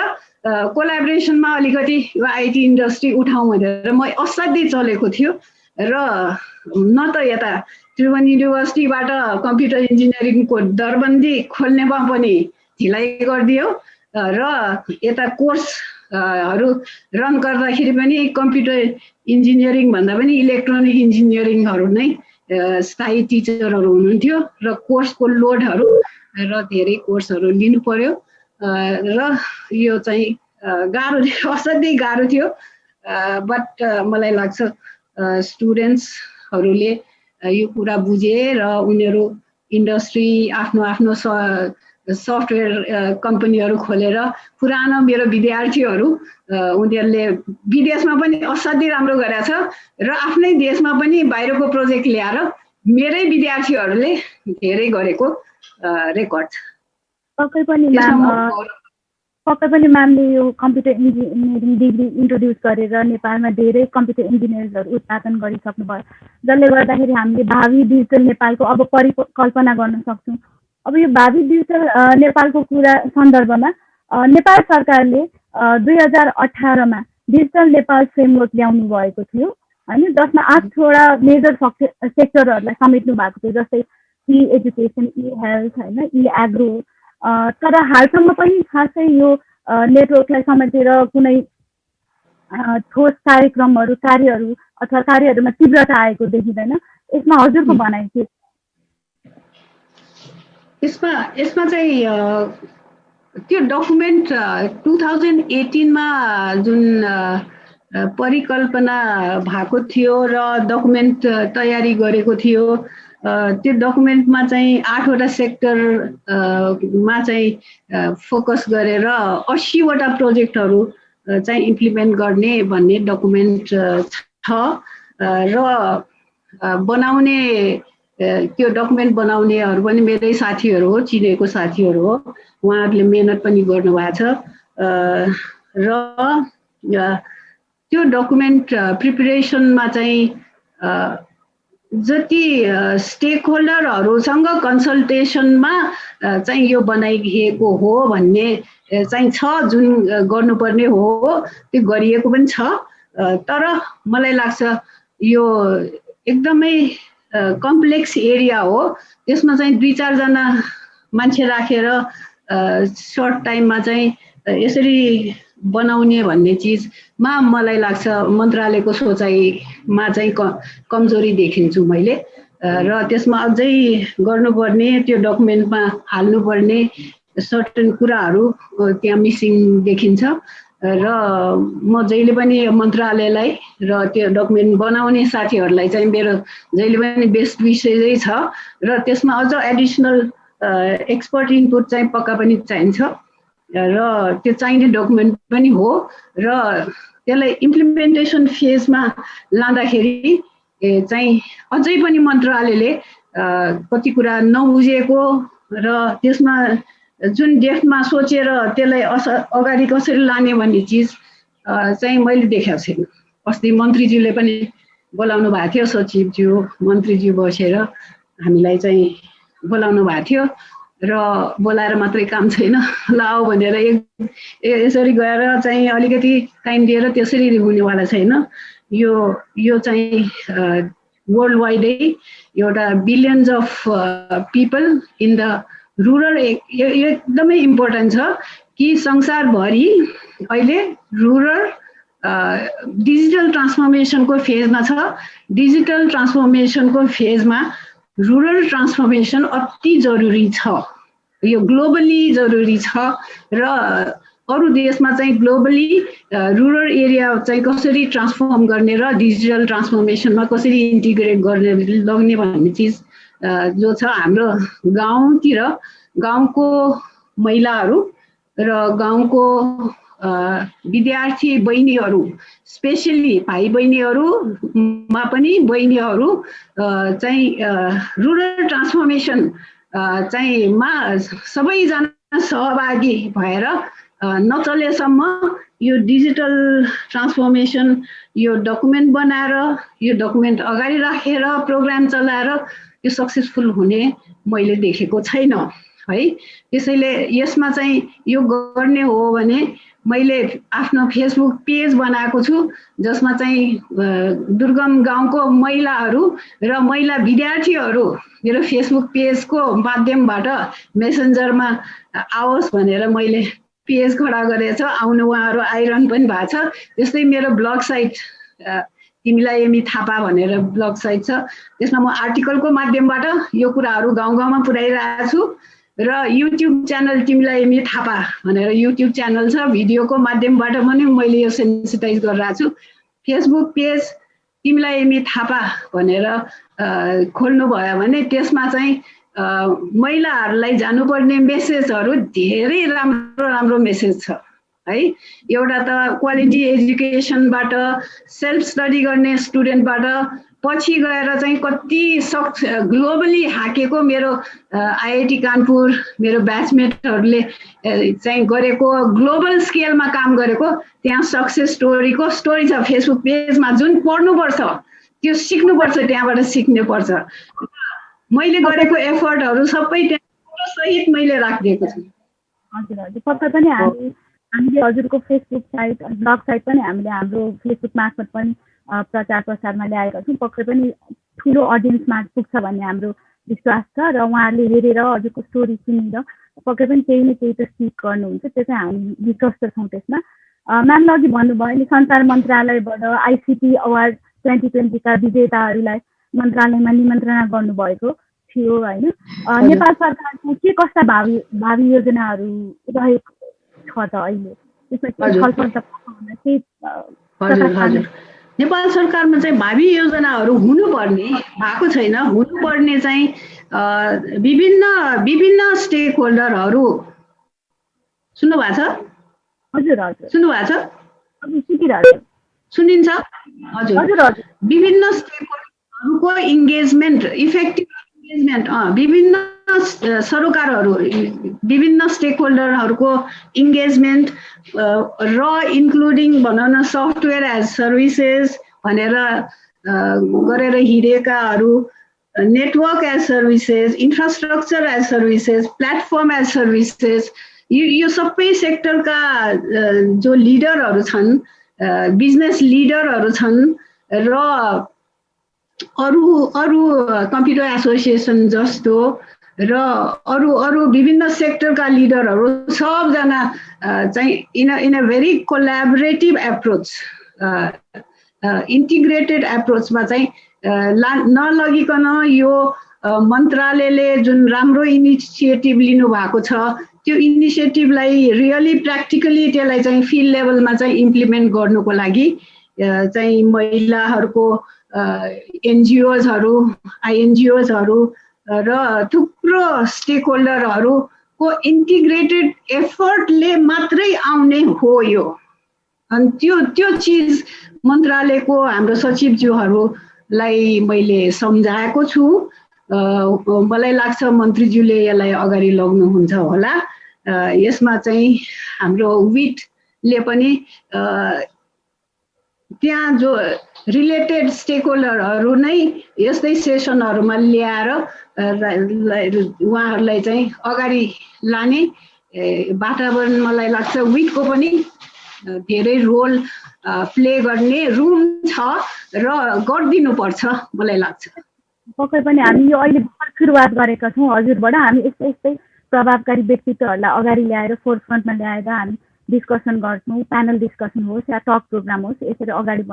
कोलाबोरेसनमा अलिकति यो आइटी इन्डस्ट्री उठाउँ भनेर म असाध्यै चलेको थियो र न त यता त्रिभुवन युनिभर्सिटीबाट कम्प्युटर इन्जिनियरिङको दरबन्दी खोल्नेमा पनि ढिलाइ गरिदियो र यता कोर्सहरू रन गर्दाखेरि पनि कम्प्युटर इन्जिनियरिङ भन्दा पनि इलेक्ट्रोनिक इन्जिनियरिङहरू नै स्थायी टिचरहरू हुनुहुन्थ्यो र कोर्सको लोडहरू र धेरै कोर्सहरू लिनु पर्यो र यो चाहिँ गाह्रो थियो, असाध्यै गाह्रो थियो। बट मलाई लाग्छ स्टुडेन्ट्सहरूले यो कुरा बुझे र उनीहरू इन्डस्ट्री आफ्नो सफ्टवेयर कम्पनीहरू खोलेर पुरानो मेरो विद्यार्थीहरू उनीहरूले विदेशमा पनि असाध्यै राम्रो गरेको छ र आफ्नै देशमा पनि बाहिरको प्रोजेक्ट ल्याएर मेरै विद्यार्थीहरूले धेरै गरेको रेकर्ड छ। पक्कै पनि पक्कै पनि म्यामले यो कम्प्युटर इन्जिनियरिङ डिग्री इन्ट्रोड्युस गरेर नेपालमा धेरै कम्प्युटर इन्जिनियर्सहरू उत्पादन गरिसक्नुभयो, जसले गर्दाखेरि हामीले भावी डिजिटल नेपालको अब परिकल्पना गर्न सक्छौँ। अब यो भावी डिजिटल नेपालको कुरा सन्दर्भमा नेपाल सरकारले 2018मा डिजिटल नेपाल फ्रेमवर्क ल्याउनु भएको थियो होइन, जसमा 8वटा मेजर सेक्टरहरूलाई समेट्नु भएको थियो, जस्तै ई एजुकेसन, ई हेल्थ होइन, ई एग्रो। तर हालसम्म पनि खासै यो नेटवर्कलाई समेटेर कुनै ठोस कार्यहरू अथवा कार्यहरूमा तीव्रता आएको देखिँदैन। यसमा हजुरको भनाइ के? यसमा चाहिँ त्यो डकुमेन्ट 2018मा जुन परिकल्पना भएको थियो र डकुमेन्ट तयारी गरेको थियो, त्यो डकुमेन्टमा चाहिँ 8वटा सेक्टरमा चाहिँ फोकस गरेर 80वटा प्रोजेक्टहरू चाहिँ इम्प्लिमेन्ट गर्ने भन्ने डकुमेन्ट छ र बनाउने त्यो डकुमेन्ट बनाउनेहरू पनि मेरै साथीहरू हो, चिनेको साथीहरू हो, उहाँहरूले मेहनत पनि गर्नुभएको छ र त्यो डकुमेन्ट प्रिपरेसनमा चाहिँ जति स्टेक होल्डरहरूसँग कन्सल्टेसनमा चाहिँ यो बनाइएको हो भन्ने चाहिँ छ, जुन गर्नुपर्ने हो त्यो गरिएको पनि छ। तर मलाई लाग्छ यो एकदमै कम्प्लेक्स एरिया हो, त्यसमा चाहिँ 2-4 जना मान्छे राखेर सर्ट टाइममा चाहिँ यसरी बनाउने भन्ने चिजमा मलाई लाग्छ मन्त्रालयको सोचाइमा चाहिँ कमजोरी देखिन्छु मैले। र त्यसमा अझै गर्नुपर्ने, त्यो डकुमेन्टमा हाल्नुपर्ने सर्टेन कुराहरू त्यहाँ मिसिङ देखिन्छ। र म जहिले पनि मन्त्रालयलाई र त्यो डकुमेन्ट बनाउने साथीहरूलाई चाहिँ मेरो जहिले पनि बेस्ट विषय छ र त्यसमा अझ एडिसनल एक्सपर्ट इनपुट चाहिँ पक्का पनि चाहिन्छ र त्यो चाहिने डकुमेन्ट पनि हो। र त्यसलाई इम्प्लिमेन्टेसन फेजमा लाँदाखेरि चाहिँ अझै पनि मन्त्रालयले कति कुरा नबुझेको र त्यसमा जुन डेटमा सोचेर त्यसलाई अगाडि कसरी लाने भन्ने चिज चाहिँ मैले देखाएको छैन। अस्ति मन्त्रीज्यूले पनि बोलाउनु भएको थियो, सचिवज्यू मन्त्रीज्यू बसेर हामीलाई चाहिँ बोलाउनु भएको थियो र बोलाएर मात्रै काम छैन, ल आऊ भनेर यसरी गएर चाहिँ अलिकति टाइम दिएर त्यसरी हुनेवाला छैन। यो चाहिँ वर्ल्ड वाइडै एउटा billions of people in the rural एकदमै इम्पोर्टेन्ट छ कि संसारभरि अहिले रुरल डिजिटल ट्रान्सफर्मेसनको फेजमा छ। डिजिटल ट्रान्सफर्मेसनको फेजमा रुरल ट्रान्सफर्मेसन अति जरुरी छ, यो ग्लोबली जरुरी छ र अरू देशमा चाहिँ ग्लोबली रुरल एरिया चाहिँ कसरी ट्रान्सफर्म गर्ने र डिजिटल ट्रान्सफर्मेसनमा कसरी इन्टिग्रेट गर्ने लग्ने भन्ने चिज जो छ हाम्रो गाउँतिर, गाउँको महिलाहरू र गाउँको विद्यार्थी बहिनीहरू, स्पेसली भाइ बहिनीहरूमा पनि बहिनीहरू चाहिँ रुरल ट्रान्सफर्मेसन चाहिँ मा सबैजना सहभागी भएर नचलेसम्म यो डिजिटल ट्रान्सफर्मेसन यो डकुमेन्ट बनाएर यो डकुमेन्ट अगाडि राखेर प्रोग्राम चलाएर यो सक्सेसफुल हुने मैले देखेको छैन है। त्यसैले यसमा चाहिँ यो गर्ने हो भने मैले आफ्नो फेसबुक पेज बनाएको छु जसमा चाहिँ दुर्गम गाउँको महिलाहरू र महिला विद्यार्थीहरू मेरो फेसबुक पेजको माध्यमबाट मेसेन्जरमा आओस् भनेर मैले पेज खडा गरेको छ। आउनु उहाँहरू आइरहनु पनि भएको छ। त्यस्तै मेरो ब्लग साइट तिमीलाई एमी थापा भनेर ब्लग साइट छ, त्यसमा म आर्टिकलको माध्यमबाट यो कुराहरू गाउँ गाउँमा पुर्याइरहेको छु र युट्युब च्यानल तिमीलाई एमी थापा भनेर युट्युब च्यानल छ, भिडियोको माध्यमबाट पनि मैले यो सेन्सिटाइज गरिरहेको छु। फेसबुक पेज तिमीलाई एमी थापा भनेर खोल्नुभयो भने त्यसमा चाहिँ महिलाहरूलाई जानुपर्ने मेसेजहरू धेरै राम्रो राम्रो मेसेज छ है। एउटा त क्वालिटी एजुकेसनबाट, सेल्फ स्टडी गर्ने स्टुडेन्टबाट पछि गएर चाहिँ कति ग्लोबली हाकेको मेरो आइआइटी कानपुर मेरो ब्याचमेटहरूले चाहिँ गरेको ग्लोबल स्केलमा काम गरेको त्यहाँ सक्सेस स्टोरीको स्टोरी छ फेसबुक पेजमा जुन पढ्नुपर्छ त्यो सिक्नुपर्छ त्यहाँबाट सिक्नुपर्छ मैले गरेको एफर्टहरू सबै त्यहाँ सहित मैले राखिदिएको छु हजुर हजुर पक्कै पनि हामीले हजुरको फेसबुक साइट ब्लग साइट पनि हामीले हाम्रो फेसबुक मार्फत पनि प्रचार प्रसारमा ल्याएका छौँ पक्कै पनि ठुलो अडियन्समा पुग्छ भन्ने हाम्रो विश्वास छ र उहाँहरूले हेरेर हजुरको स्टोरी सुनेर पक्कै पनि केही न केही त सिक गर्नुहुन्छ त्यो चाहिँ हामी विश्वस्त छौँ त्यसमा म्यामले अघि भन्नुभयो नि सञ्चार मन्त्रालयबाट आइसिटी अवार्ड 2020 का विजेताहरूलाई मन्त्रालयमा निमन्त्रणा गर्नुभएको थियो होइन नेपाल सरकारको के कस्ता भावी योजनाहरू रहेको छ त अहिले त्यसमा छलफल हजुर नेपाल सरकारमा चाहिँ भावी योजनाहरू हुनुपर्ने भएको छैन हुनुपर्ने चाहिँ विभिन्न स्टेक होल्डरहरू सुन्नु भएको छ हजुर हजुर सुन्नु भएको छ हजुर सुनिरहेको सुनिन्छ हजुर विभिन्न स्टेक होल्डरहरूको इन्गेजमेन्ट इफेक्टिभ इन्गेजमेन्ट विभिन्न सरोकारहरू विभिन्न स्टेक होल्डरहरूको इन्गेजमेन्ट र इन्क्लुडिङ भनौँ न सफ्टवेयर एज सर्भिसेस भनेर गरेर हिँडेकाहरू network as services infrastructure as services platform as services यो सबै सेक्टरका जो लिडरहरू छन् बिजनेस लिडरहरू छन् र अरू कम्प्युटर एसोसिएसन जस्तो र अरू विभिन्न सेक्टरका लिडरहरू सबजना चाहिँ in a very collaborative approach integrated एप्रोचमा चाहिँ नलगिकन यो मन्त्रालयले जुन राम्रो इनिसिएटिभ लिनु भएको छ त्यो इनिसिएटिभलाई रियली प्र्याक्टिकली त्यसलाई चाहिँ फिल्ड लेभलमा चाहिँ इम्प्लिमेन्ट गर्नुको लागि चाहिँ महिलाहरूको एनजिओजहरू आइएनजिओजहरू र थुप्रो स्टेक होल्डरहरूको इन्टिग्रेटेड एफर्टले मात्रै आउने हो यो अनि त्यो चिज मन्त्रालयको हाम्रो सचिवज्यूहरूलाई मैले सम्झाएको छु मलाई लाग्छ मन्त्रीज्यूले यसलाई अगाडि लग्नुहुन्छ होला यसमा चाहिँ हाम्रो विटले पनि त्यहाँ जो रिलेटेड स्टेक होल्डरहरू नै यस्तै सेसनहरूमा ल्याएर उहाँहरूलाई चाहिँ अगाडि लाने वातावरण मलाई लाग्छ विटको पनि धेरै रोल प्ले गर्ने रुम छ र गरिदिनुपर्छ मलाई लाग्छ पक्कै पनि हामी यो अहिले भर्खर सुरुवात गरेका छौँ हजुरबाट हामी यस्तै प्रभावकारी व्यक्तित्वहरूलाई अगाडि ल्याएर फोरफ्रन्टमा ल्याएर हामी डिस्कसन गर्छौँ प्यानल डिस्कसन होस् या टक प्रोग्राम होस् यसरी अगाडि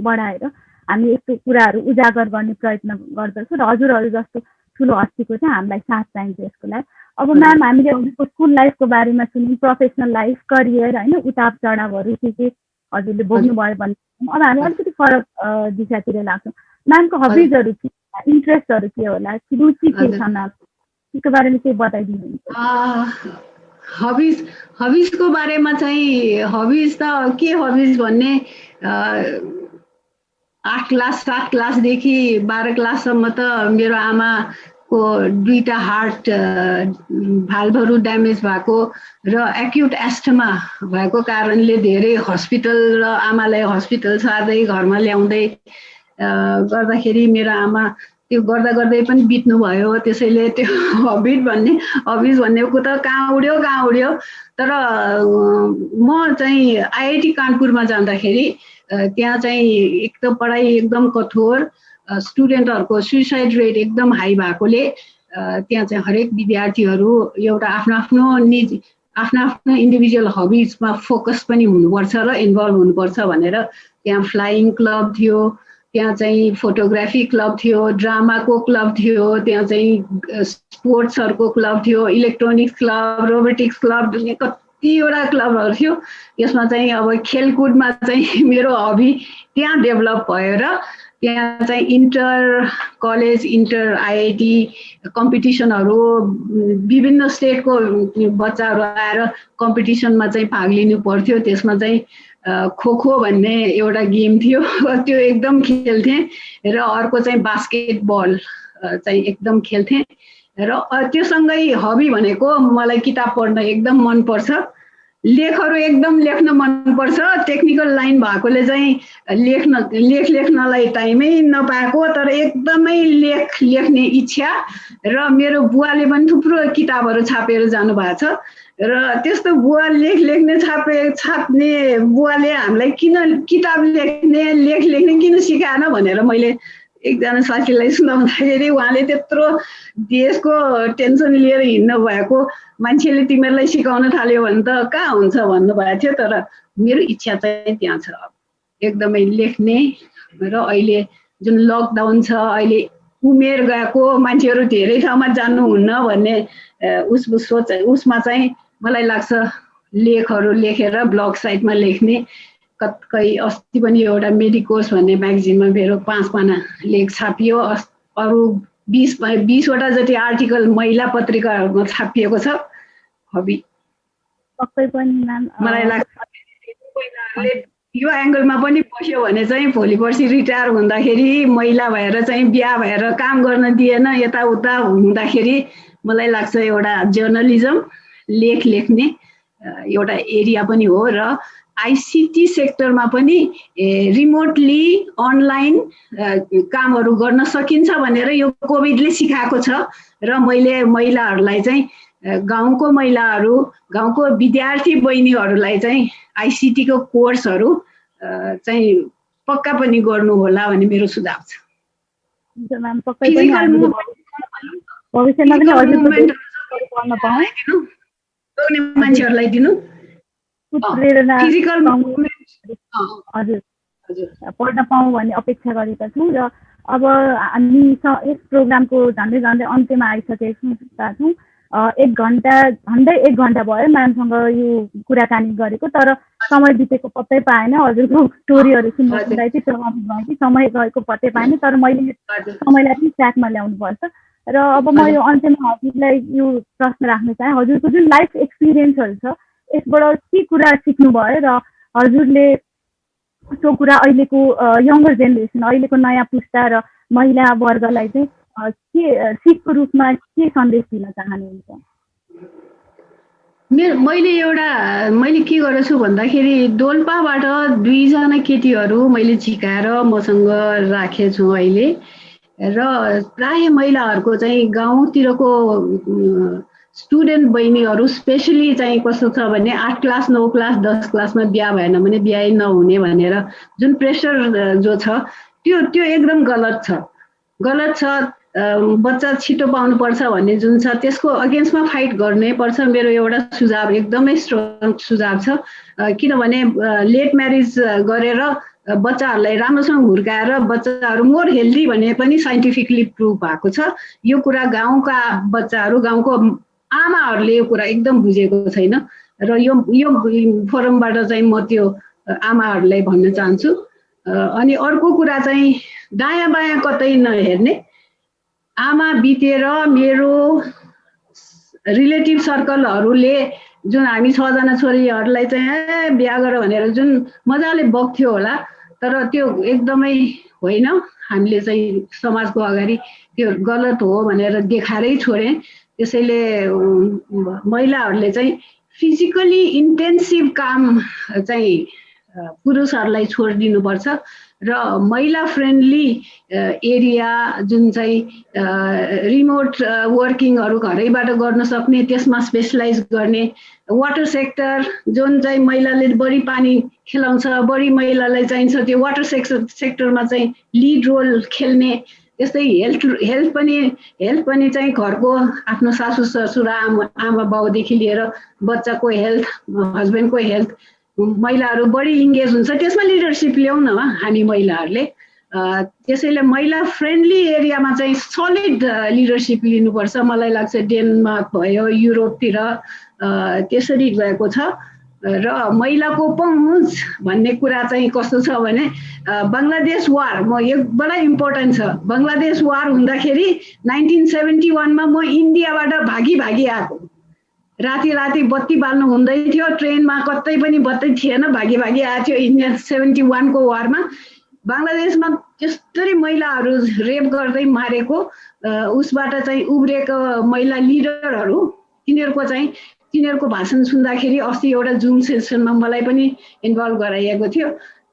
बढाएर हामी यस्तो कुराहरू उजागर गर्ने प्रयत्न गर्दछौँ र हजुरहरू जस्तो ठुलो हस्तीको चाहिँ हामीलाई साथ चाहिन्छ यसको लागि अब म्याम हामीले हजुरको स्कुल लाइफको बारेमा सुन्यौँ प्रोफेसनल लाइफ करियर होइन उतार चढावहरू के हजुरले भोग्नुभयो भने अब हामी अलिकति फरक दिशातिर लाग्छौँ म्यामको हबिजहरू के इन्ट्रेस्टहरू के होला रुचि के छ म्याम त्यसको बारेमा केही बताइदिनुहुन्छ हबिजको बारेमा चाहिँ हबिज त के हबिज भन्ने 8 क्लास 7 क्लासदेखि 12 क्लाससम्म त मेरो आमाको 2टा हार्ट भाल्भहरू ड्यामेज भएको र एक्युट एस्थमा भएको कारणले धेरै हस्पिटल र आमालाई हस्पिटल सार्दै घरमा ल्याउँदै गर्दाखेरि मेरो आमा त्यो गर्दा गर्दै पनि बित्नु भयो त्यसैले त्यो हबिज भन्नेको त कहाँ उड्यो तर म चाहिँ आइआइटी कानपुरमा जाँदाखेरि त्यहाँ चाहिँ एक त पढाइ एकदम कठोर स्टुडेन्टहरूको सुइसाइड रेट एकदम हाई भएकोले त्यहाँ चाहिँ हरेक विद्यार्थीहरू एउटा आफ्नो इन्डिभिजुअल हबिजमा फोकस पनि हुनुपर्छ र इन्भल्भ हुनुपर्छ भनेर त्यहाँ फ्लाइङ क्लब थियो त्यहाँ चाहिँ फोटोग्राफी क्लब थियो ड्रामाको क्लब थियो त्यहाँ चाहिँ स्पोर्ट्सहरूको क्लब थियो इलेक्ट्रोनिक्स क्लब रोबोटिक्स क्लब कतिवटा क्लबहरू थियो यसमा चाहिँ अब खेलकुदमा चाहिँ मेरो हबी त्यहाँ डेभलप भयो र त्यहाँ चाहिँ इन्टर कलेज इन्टर आइआइटी कम्पिटिसनहरू विभिन्न स्टेटको बच्चाहरू आएर कम्पिटिसनमा चाहिँ भाग लिनु पर्थ्यो त्यसमा चाहिँ खो खो भन्ने एउटा गेम थियो त्यो एकदम खेल्थेँ र अर्को चाहिँ बास्केटबल चाहिँ एकदम खेल्थेँ र त्योसँगै हबी भनेको मलाई किताब पढ्न एकदम मनपर्छ लेखहरू एकदम लेख्न मनपर्छ टेक्निकल लाइन भएकोले चाहिँ लेख्नलाई टाइमै नपाएको तर एकदमै लेख्ने इच्छा र मेरो बुवाले पनि थुप्रो किताबहरू छापेर जानुभएको छ र त्यस्तो बुवा लेख्ने छाप्ने बुवाले हामीलाई किन किताब लेख्ने किन सिकाएन भनेर मैले एकजना साथीलाई सुनाउँदाखेरि उहाँले त्यत्रो देशको टेन्सन लिएर हिँड्नु भएको मान्छेले तिमीहरूलाई सिकाउन थाल्यो भने त कहाँ हुन्छ भन्नुभएको थियो तर मेरो इच्छा चाहिँ त्यहाँ छ एकदमै लेख्ने र अहिले जुन लकडाउन छ अहिले उमेर गएको मान्छेहरू धेरै ठाउँमा जान्नुहुन्न भन्ने उसमा चाहिँ मलाई लाग्छ लेखहरू लेखेर ब्लग साइटमा लेख्ने कतै अस्ति पनि एउटा मेडिकोस भन्ने म्यागजिनमा मेरो 5 पाना लेख छापियो अरू 20वटा जति आर्टिकल महिला पत्रिकाहरूमा छापिएको छ हबी पक्कै पनि म्याम मलाई लाग्छ यो एङ्गलमा पनि बस्यो भने चाहिँ भोलि पर्सि रिटायर हुँदाखेरि महिला भएर चाहिँ बिहा भएर काम गर्न दिएन यताउता हुँदाखेरि मलाई लाग्छ एउटा जर्नलिजम लेख लेख्ने एउटा एरिया पनि हो र आइसिटी सेक्टरमा पनि रिमोटली अनलाइन कामहरू गर्न सकिन्छ भनेर यो कोभिडले सिकाएको छ र मैले महिलाहरूलाई चाहिँ गाउँको महिलाहरू गाउँको विद्यार्थी बहिनीहरूलाई चाहिँ आइसिटीको कोर्सहरू चाहिँ पक्का पनि गर्नु होला भन्ने मेरो सुझाव छ म्याम पक्कै पनि भविष्यमा पनि हजुरको मान्छेहरूलाई दिनु फिजिकल हजुर पढ्न पाऊँ भन्ने अपेक्षा गरेका छौँ र अब हामी यस प्रोग्रामको झन्डै अन्त्यमा आइसकेका छौँ 1 घन्टा भयो म्यामसँग यो कुराकानी गरेको तर समय बितेको पत्तै पाएन हजुरको स्टोरीहरू सुन्दा चाहिँ प्रभावित भयो कि समय गएको पत्तै पाएन तर मैले समयलाई पनि ट्र्याकमा ल्याउनु पर्छ र अब म यो अन्त्यमा हजुरलाई यो प्रश्न राख्न चाहे हजुरको जुन लाइफ एक्सपिरियन्सहरू छ यसबाट के कुरा सिक्नुभयो र हजुरले त्यो कुरा अहिलेको यङ्गर जेनेरेसन अहिलेको नयाँ पुस्ता र महिला वर्गलाई चाहिँ के सिकको रूपमा के सन्देश दिन चाहनुहुन्छ मैले के गरेको छु भन्दाखेरि डोल्पाबाट 2 जना केटीहरू मैले झिकाएर मसँग राखेछु अहिले र प्राय महिलाहरूको चाहिँ गाउँतिरको स्टुडेन्ट बहिनीहरू स्पेसली चाहिँ कस्तो छ भने 8 क्लास 9 क्लास 10 क्लासमा बिहा भएन भने बिहा नहुने भनेर जुन प्रेसर जो छ त्यो एकदम गलत छ बच्चा छिटो पाउनुपर्छ भन्ने जुन छ त्यसको अगेन्स्टमा फाइट गर्नै पर्छ मेरो एउटा सुझाव एकदमै स्ट्रङ सुझाव छ किनभने लेट म्यारेज गरेर बच्चाहरूलाई राम्रोसँग हुर्काएर बच्चाहरू मोर हेल्दी भन्ने पनि साइन्टिफिकली प्रुभ भएको छ यो कुरा गाउँका बच्चाहरू गाउँको आमाहरूले यो कुरा एकदम बुझेको छैन र यो फोरमबाट चाहिँ म त्यो आमाहरूलाई भन्न चाहन्छु अनि अर्को कुरा चाहिँ दायाँ बायाँ कतै नहेर्ने आमा बितेर मेरो रिलेटिभ सर्कलहरूले जुन हामी 6 जना छोरीहरूलाई चाहिँ बिहा गर भनेर जुन मजाले बग्थ्यो होला तर त्यो एकदमै होइन हामीले चाहिँ समाजको अगाडि त्यो गलत हो भनेर देखाएरै छोडे त्यसैले महिलाहरूले चाहिँ फिजिकली इन्टेन्सिभ काम चाहिँ पुरुषहरूलाई छोडिदिनुपर्छ र महिला फ्रेन्डली एरिया जुन चाहिँ रिमोट वर्किङहरू घरैबाट गर्न सक्ने त्यसमा स्पेसलाइज गर्ने वाटर सेक्टर जुन चाहिँ महिलाले बढी पानी खेलाउँछ बढी महिलालाई चाहिन्छ त्यो वाटर सेक्टरमा चाहिँ लिड रोल खेल्ने त्यस्तै हेल्थ पनि चाहिँ घरको आफ्नो सासू ससुरा आमा बाउदेखि लिएर बच्चाको हेल्थ हस्बेन्डको हेल्थ महिलाहरू बढी इङ्गेज हुन्छ त्यसमा लिडरसिप ल्याउन हामी महिलाहरूले त्यसैले महिला फ्रेन्डली एरियामा चाहिँ सलिड लिडरसिप लिनुपर्छ मलाई लाग्छ डेनमार्क भयो युरोपतिर त्यसरी गएको छ र महिलाको पहुँच भन्ने कुरा चाहिँ कस्तो छ भने बङ्गलादेश वार बडा इम्पोर्टेन्ट छ बङ्गलादेश वार हुँदाखेरि 1971 मा म इन्डियाबाट भागी आएको राति राति बत्ती बाल्नु हुँदै थियो, ट्रेनमा कतै पनि बत्ती थिएन, भागी भागी आएको थियो इन्डियन 71 को वारमा। बङ्गलादेशमा त्यस्तरी महिलाहरू रेप गर्दै मारेको, उसबाट चाहिँ उब्रेको महिला लिडरहरू, तिनीहरूको भाषण सुन्दाखेरि अस्ति एउटा जुम सेसनमा मलाई पनि इन्भल्भ गराइएको थियो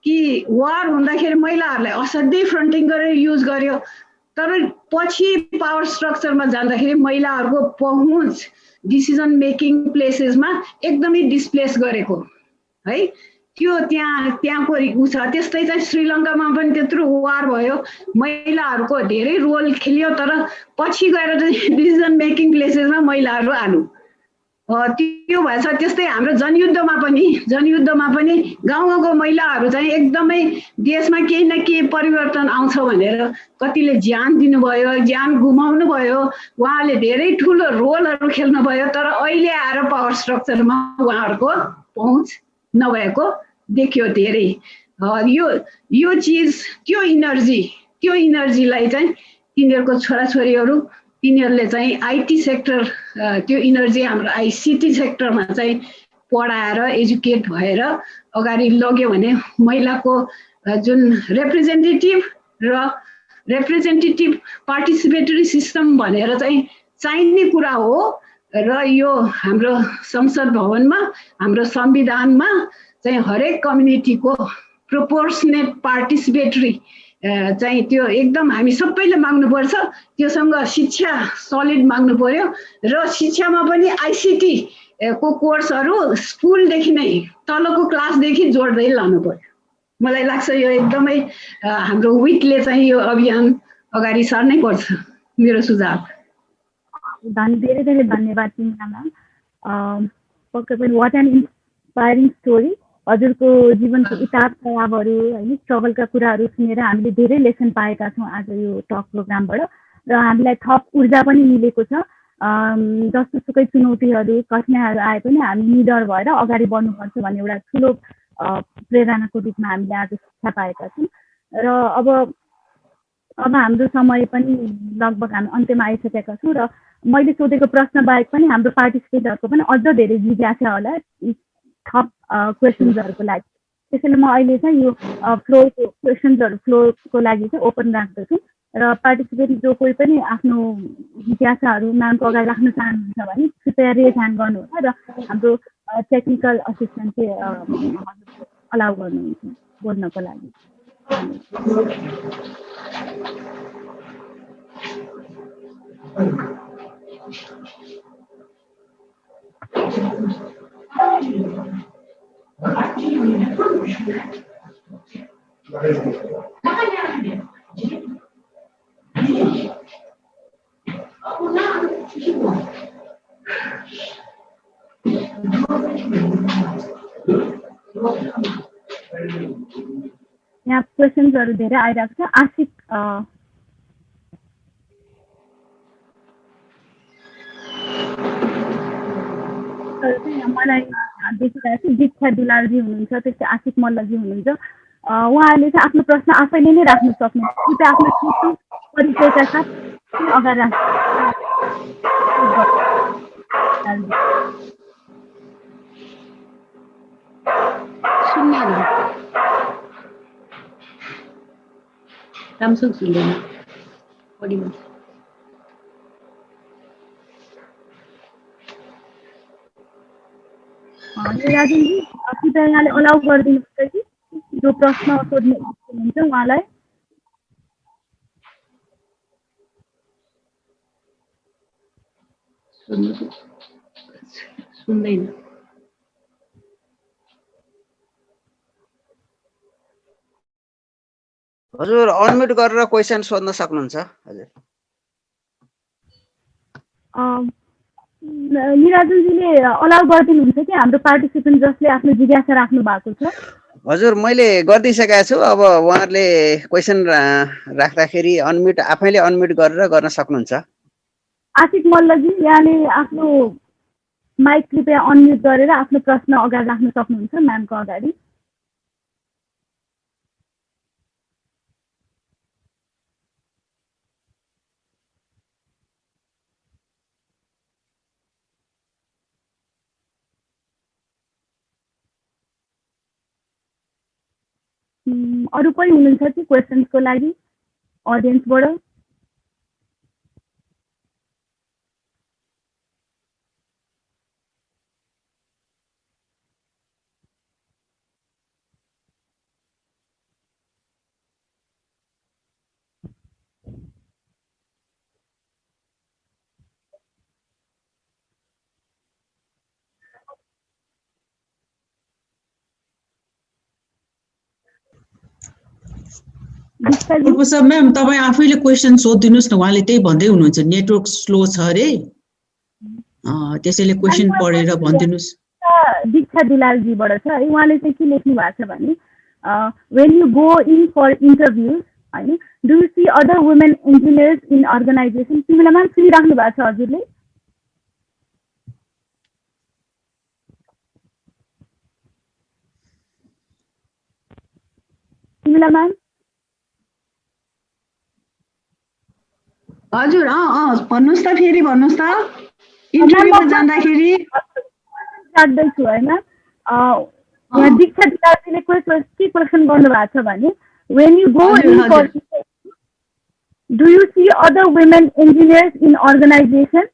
कि वार हुँदाखेरि महिलाहरूलाई असाध्यै फ्रन्टिङ गरेर युज गर्यो, तर पछि पावर स्ट्रक्चरमा जाँदाखेरि महिलाहरूको पहुँच डिसिजन मेकिङ प्लेसेसमा एकदमै डिस्प्लेस गरेको है, त्यो त्यहाँको उ छ। त्यस्तै चाहिँ श्रीलङ्कामा पनि त्यत्रो वार भयो, महिलाहरूको धेरै रोल खेल्यो, तर पछि गएर चाहिँ डिसिजन मेकिङ प्लेसेसमा महिलाहरू आलु त्यो भएछ। त्यस्तै हाम्रो जनयुद्धमा पनि गाउँ गाउँको महिलाहरू चाहिँ एकदमै देशमा केही न केही परिवर्तन आउँछ भनेर कतिले ज्यान दिनुभयो, ज्यान गुमाउनु भयो, उहाँले धेरै ठुलो रोलहरू खेल्नुभयो, तर अहिले आएर पावर स्ट्रक्चरमा उहाँहरूको पहुँच नभएको देखियो धेरै। यो चिज त्यो इनर्जीलाई चाहिँ तिनीहरूको छोराछोरीहरू, तिनीहरूले चाहिँ आइटी सेक्टर, त्यो इनर्जी हाम्रो आइसिटी सेक्टरमा चाहिँ पढाएर एजुकेट भएर अगाडि लग्यो भने महिलाको जुन रिप्रेजेन्टेटिभ पार्टिसिपेटरी सिस्टम भनेर चाहिँ चाहिने कुरा हो। र यो हाम्रो संसद भवनमा, हाम्रो संविधानमा चाहिँ हरेक कम्युनिटीको प्रोपोर्सनेट पार्टिसिपेटरी चाहिँ त्यो एकदम हामी सबैले माग्नुपर्छ। त्योसँग शिक्षा सलिड माग्नु पर्यो र शिक्षामा पनि आइसिटी को कोर्सहरू स्कुलदेखि नै तलको क्लासदेखि जोड्दै लानु पर्यो। मलाई लाग्छ यो एकदमै हाम्रो विकले चाहिँ यो अभियान अगाडि सार्नै पर्छ, मेरो सुझाव। धेरै धेरै धन्यवाद तिमीलाई। पक्कै पनि वाट एन इन्सपायरिङ स्टोरी। हजुरको जीवनको उतार चढावहरू होइन, स्ट्रगलका कुराहरू सुनेर हामीले धेरै लेसन पाएका छौँ आज यो टक प्रोग्रामबाट, र हामीलाई थप ऊर्जा पनि मिलेको छ। जस्तोसुकै चुनौतीहरू कठिनाइहरू आए पनि हामी निडर भएर अगाडि बढ्नुपर्छ भन्ने एउटा ठुलो प्रेरणाको रूपमा हामीले आज शिक्षा पाएका छौँ। र अब हाम्रो समय पनि लगभग हामी अन्त्यमा आइसकेका छौँ, र मैले सोधेको प्रश्न बाहेक पनि हाम्रो पार्टिसिपेन्टहरूको पनि अझ धेरै जिज्ञासा होला थप क्वेसन्सहरूको लागि। त्यसैले म अहिले चाहिँ यो फ्लोरको लागि चाहिँ ओपन राख्दछु, र पार्टिसिपेन्ट जो कोही पनि आफ्नो जिज्ञासाहरू म्यामको अगाडि राख्न चाहनुहुन्छ भने कृपया रेज ह्यान्ड गर्नुहोला, र हाम्रो टेक्निकल असिस्टेन्ट चाहिँ अलाउ गर्नुहुन्छ बोल्नको लागि। यहाँ क्वेसन्सहरू धेरै आइरहेको छ। आशिक मलाई देखिरहेको छु, दीक्षा दुलालजी हुनुहुन्छ, त्यस्तै आशिक मल्लजी हुनुहुन्छ। उहाँहरूले चाहिँ आफ्नो प्रश्न आफैले नै राख्न सक्नुहुन्छ। कृपया आफ्नो छोटो परिचयका साथ अगाडि राख्नु। राम्रोसँग सुन्दैन। राजेनजी, कृपया यहाँले अलाउ गरिदिनुहुन्छ कि जो प्रश्न सोध्ने हुनुहुन्छ उहाँलाई। सुन्दैन। हजुर अनम्युट गरेर क्वेसन सोध्न सक्नुहुन्छ। हजुर निराजनजीले अलाउ गरिदिनुहुन्छ कि हाम्रो पार्टिसिपेन्ट जसले आफ्नो जिज्ञासा राख्नु भएको छ? हजुर मैले गरिदिइसकेको छु। अब उहाँहरूले क्वेसन राख्दाखेरि आफैले अनम्युट गरेर गर्न सक्नुहुन्छ। आशिक मल्लजी, यहाँले आफ्नो माइक कृपया अनम्युट गरेर आफ्नो प्रश्न अगाडि राख्न सक्नुहुन्छ म्यामको अगाडि। अरू कोही हुनुहुन्छ कि क्वेसन्सको लागि अडियन्सबाट? प्रोफेसर म्याम तपाईँ आफैले क्वेसन सोधिदिनुहोस् न, उहाँले त्यही भन्दै हुनुहुन्छ नेटवर्क स्लो छ अरे, त्यसैले क्वेसन पढेर भनिदिनुहोस्। दीक्षा दुलालजीबाट छ है, उहाँले चाहिँ के लेख्नु भएको छ भने when you go in for interviews हैन, do you see other women engineers in organization? तिमीलाई म्याम सुनिराख्नु भएको छ हजुरले? तिमीलाई म्याम? हजुर भन्नुहोस् त, फेरि भन्नुहोस् त। इन्टरभ्यूमा जाँदाखेरि राख्दैछु होइन, यहाँ दीक्षा दिलाजीले के क्वेसन गर्नु भएको छ भने when you go in for, do you see other women engineers in organization?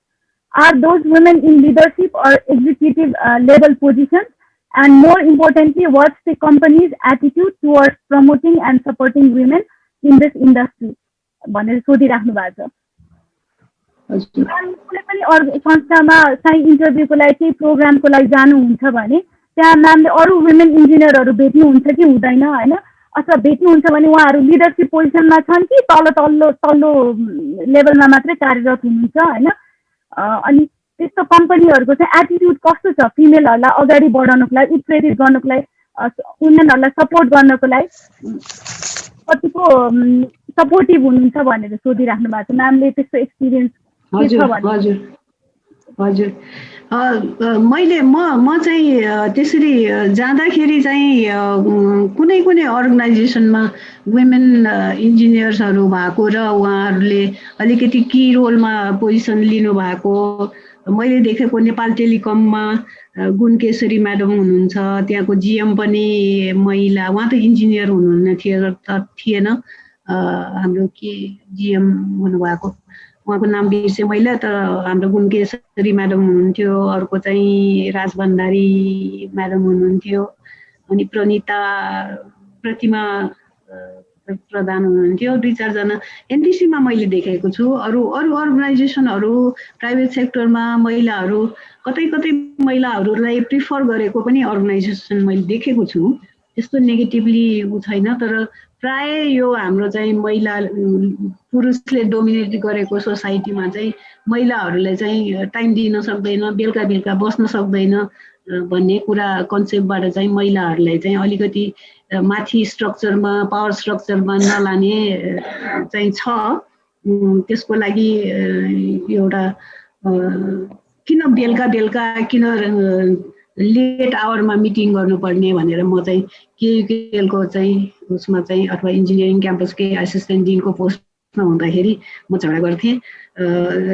Are those women in leadership or executive level positions? And more importantly, what's the company's attitude towards promoting and supporting women in this industry? भनेर सोधिराख्नु भएको छ। कुनै पनि संस्थामा चाहिँ इन्टरभ्यूको लागि केही प्रोग्रामको लागि जानुहुन्छ भने त्यहाँ म्यामले अरू वुमेन इन्जिनियरहरू भेट्नुहुन्छ कि हुँदैन होइन, अथवा भेट्नुहुन्छ भने उहाँहरू लिडरसिप पोजिसनमा छन् कि तल्लो लेभलमा मात्रै कार्यरत हुनुहुन्छ होइन। अनि त्यस्तो कम्पनीहरूको चाहिँ एटिट्युड कस्तो छ फिमेलहरूलाई अगाडि बढाउनको लागि, उत्प्रेरित गर्नको लागि, वुमेनहरूलाई सपोर्ट गर्नको लागि कतिको सपोर्टिभ हुनुहुन्छ भनेर सोधिराख्नु भएको छ म्यामले। त्यस्तो एक्सपिरियन्स हजुर हजुर हजुर म चाहिँ त्यसरी जाँदाखेरि चाहिँ कुनै अर्गनाइजेसनमा वुमेन इन्जिनियर्सहरू भएको र उहाँहरूले अलिकति की रोलमा पोजिसन लिनुभएको मैले देखेको नेपाल टेलिकममा गुणकेशरी म्याडम हुनुहुन्छ, त्यहाँको जिएम पनि महिला, उहाँ त इन्जिनियर हुनुहुन्न थिएन, हाम्रो के जिएम हुनुभएको उहाँको नाम बिर्सेँ मैले, तर हाम्रो गुणकेशरी म्याडम हुनुहुन्थ्यो, अर्को चाहिँ राज भण्डारी म्याडम हुनुहुन्थ्यो, अनि प्रतिमा प्रधान हुनुहुन्थ्यो, 2-4 एनटिसीमा मैले देखेको छु। अरू अर्गनाइजेसनहरू प्राइभेट सेक्टरमा महिलाहरू कतै महिलाहरूलाई प्रिफर गरेको पनि अर्गनाइजेसन मैले देखेको छु, त्यस्तो नेगेटिभली छैन। तर प्राय यो हाम्रो चाहिँ महिला पुरुषले डोमिनेट गरेको सोसाइटीमा चाहिँ महिलाहरूलाई चाहिँ टाइम दिन सक्दैन, बेलुका बस्न सक्दैन भन्ने कुरा कन्सेप्टबाट चाहिँ महिलाहरूलाई चाहिँ अलिकति माथि स्ट्रक्चरमा, पावर स्ट्रक्चरमा नलाने चाहिँ छ। त्यसको लागि एउटा किन बेलुका किन लेट आवरमा मिटिङ गर्नुपर्ने भनेर म चाहिँ केयुकेएलको चाहिँ उसमा चाहिँ अथवा इन्जिनियरिङ क्याम्पसकै एसिस्टेन्ट डिनको पोस्टमा हुँदाखेरि म झगडा गर्थेँ।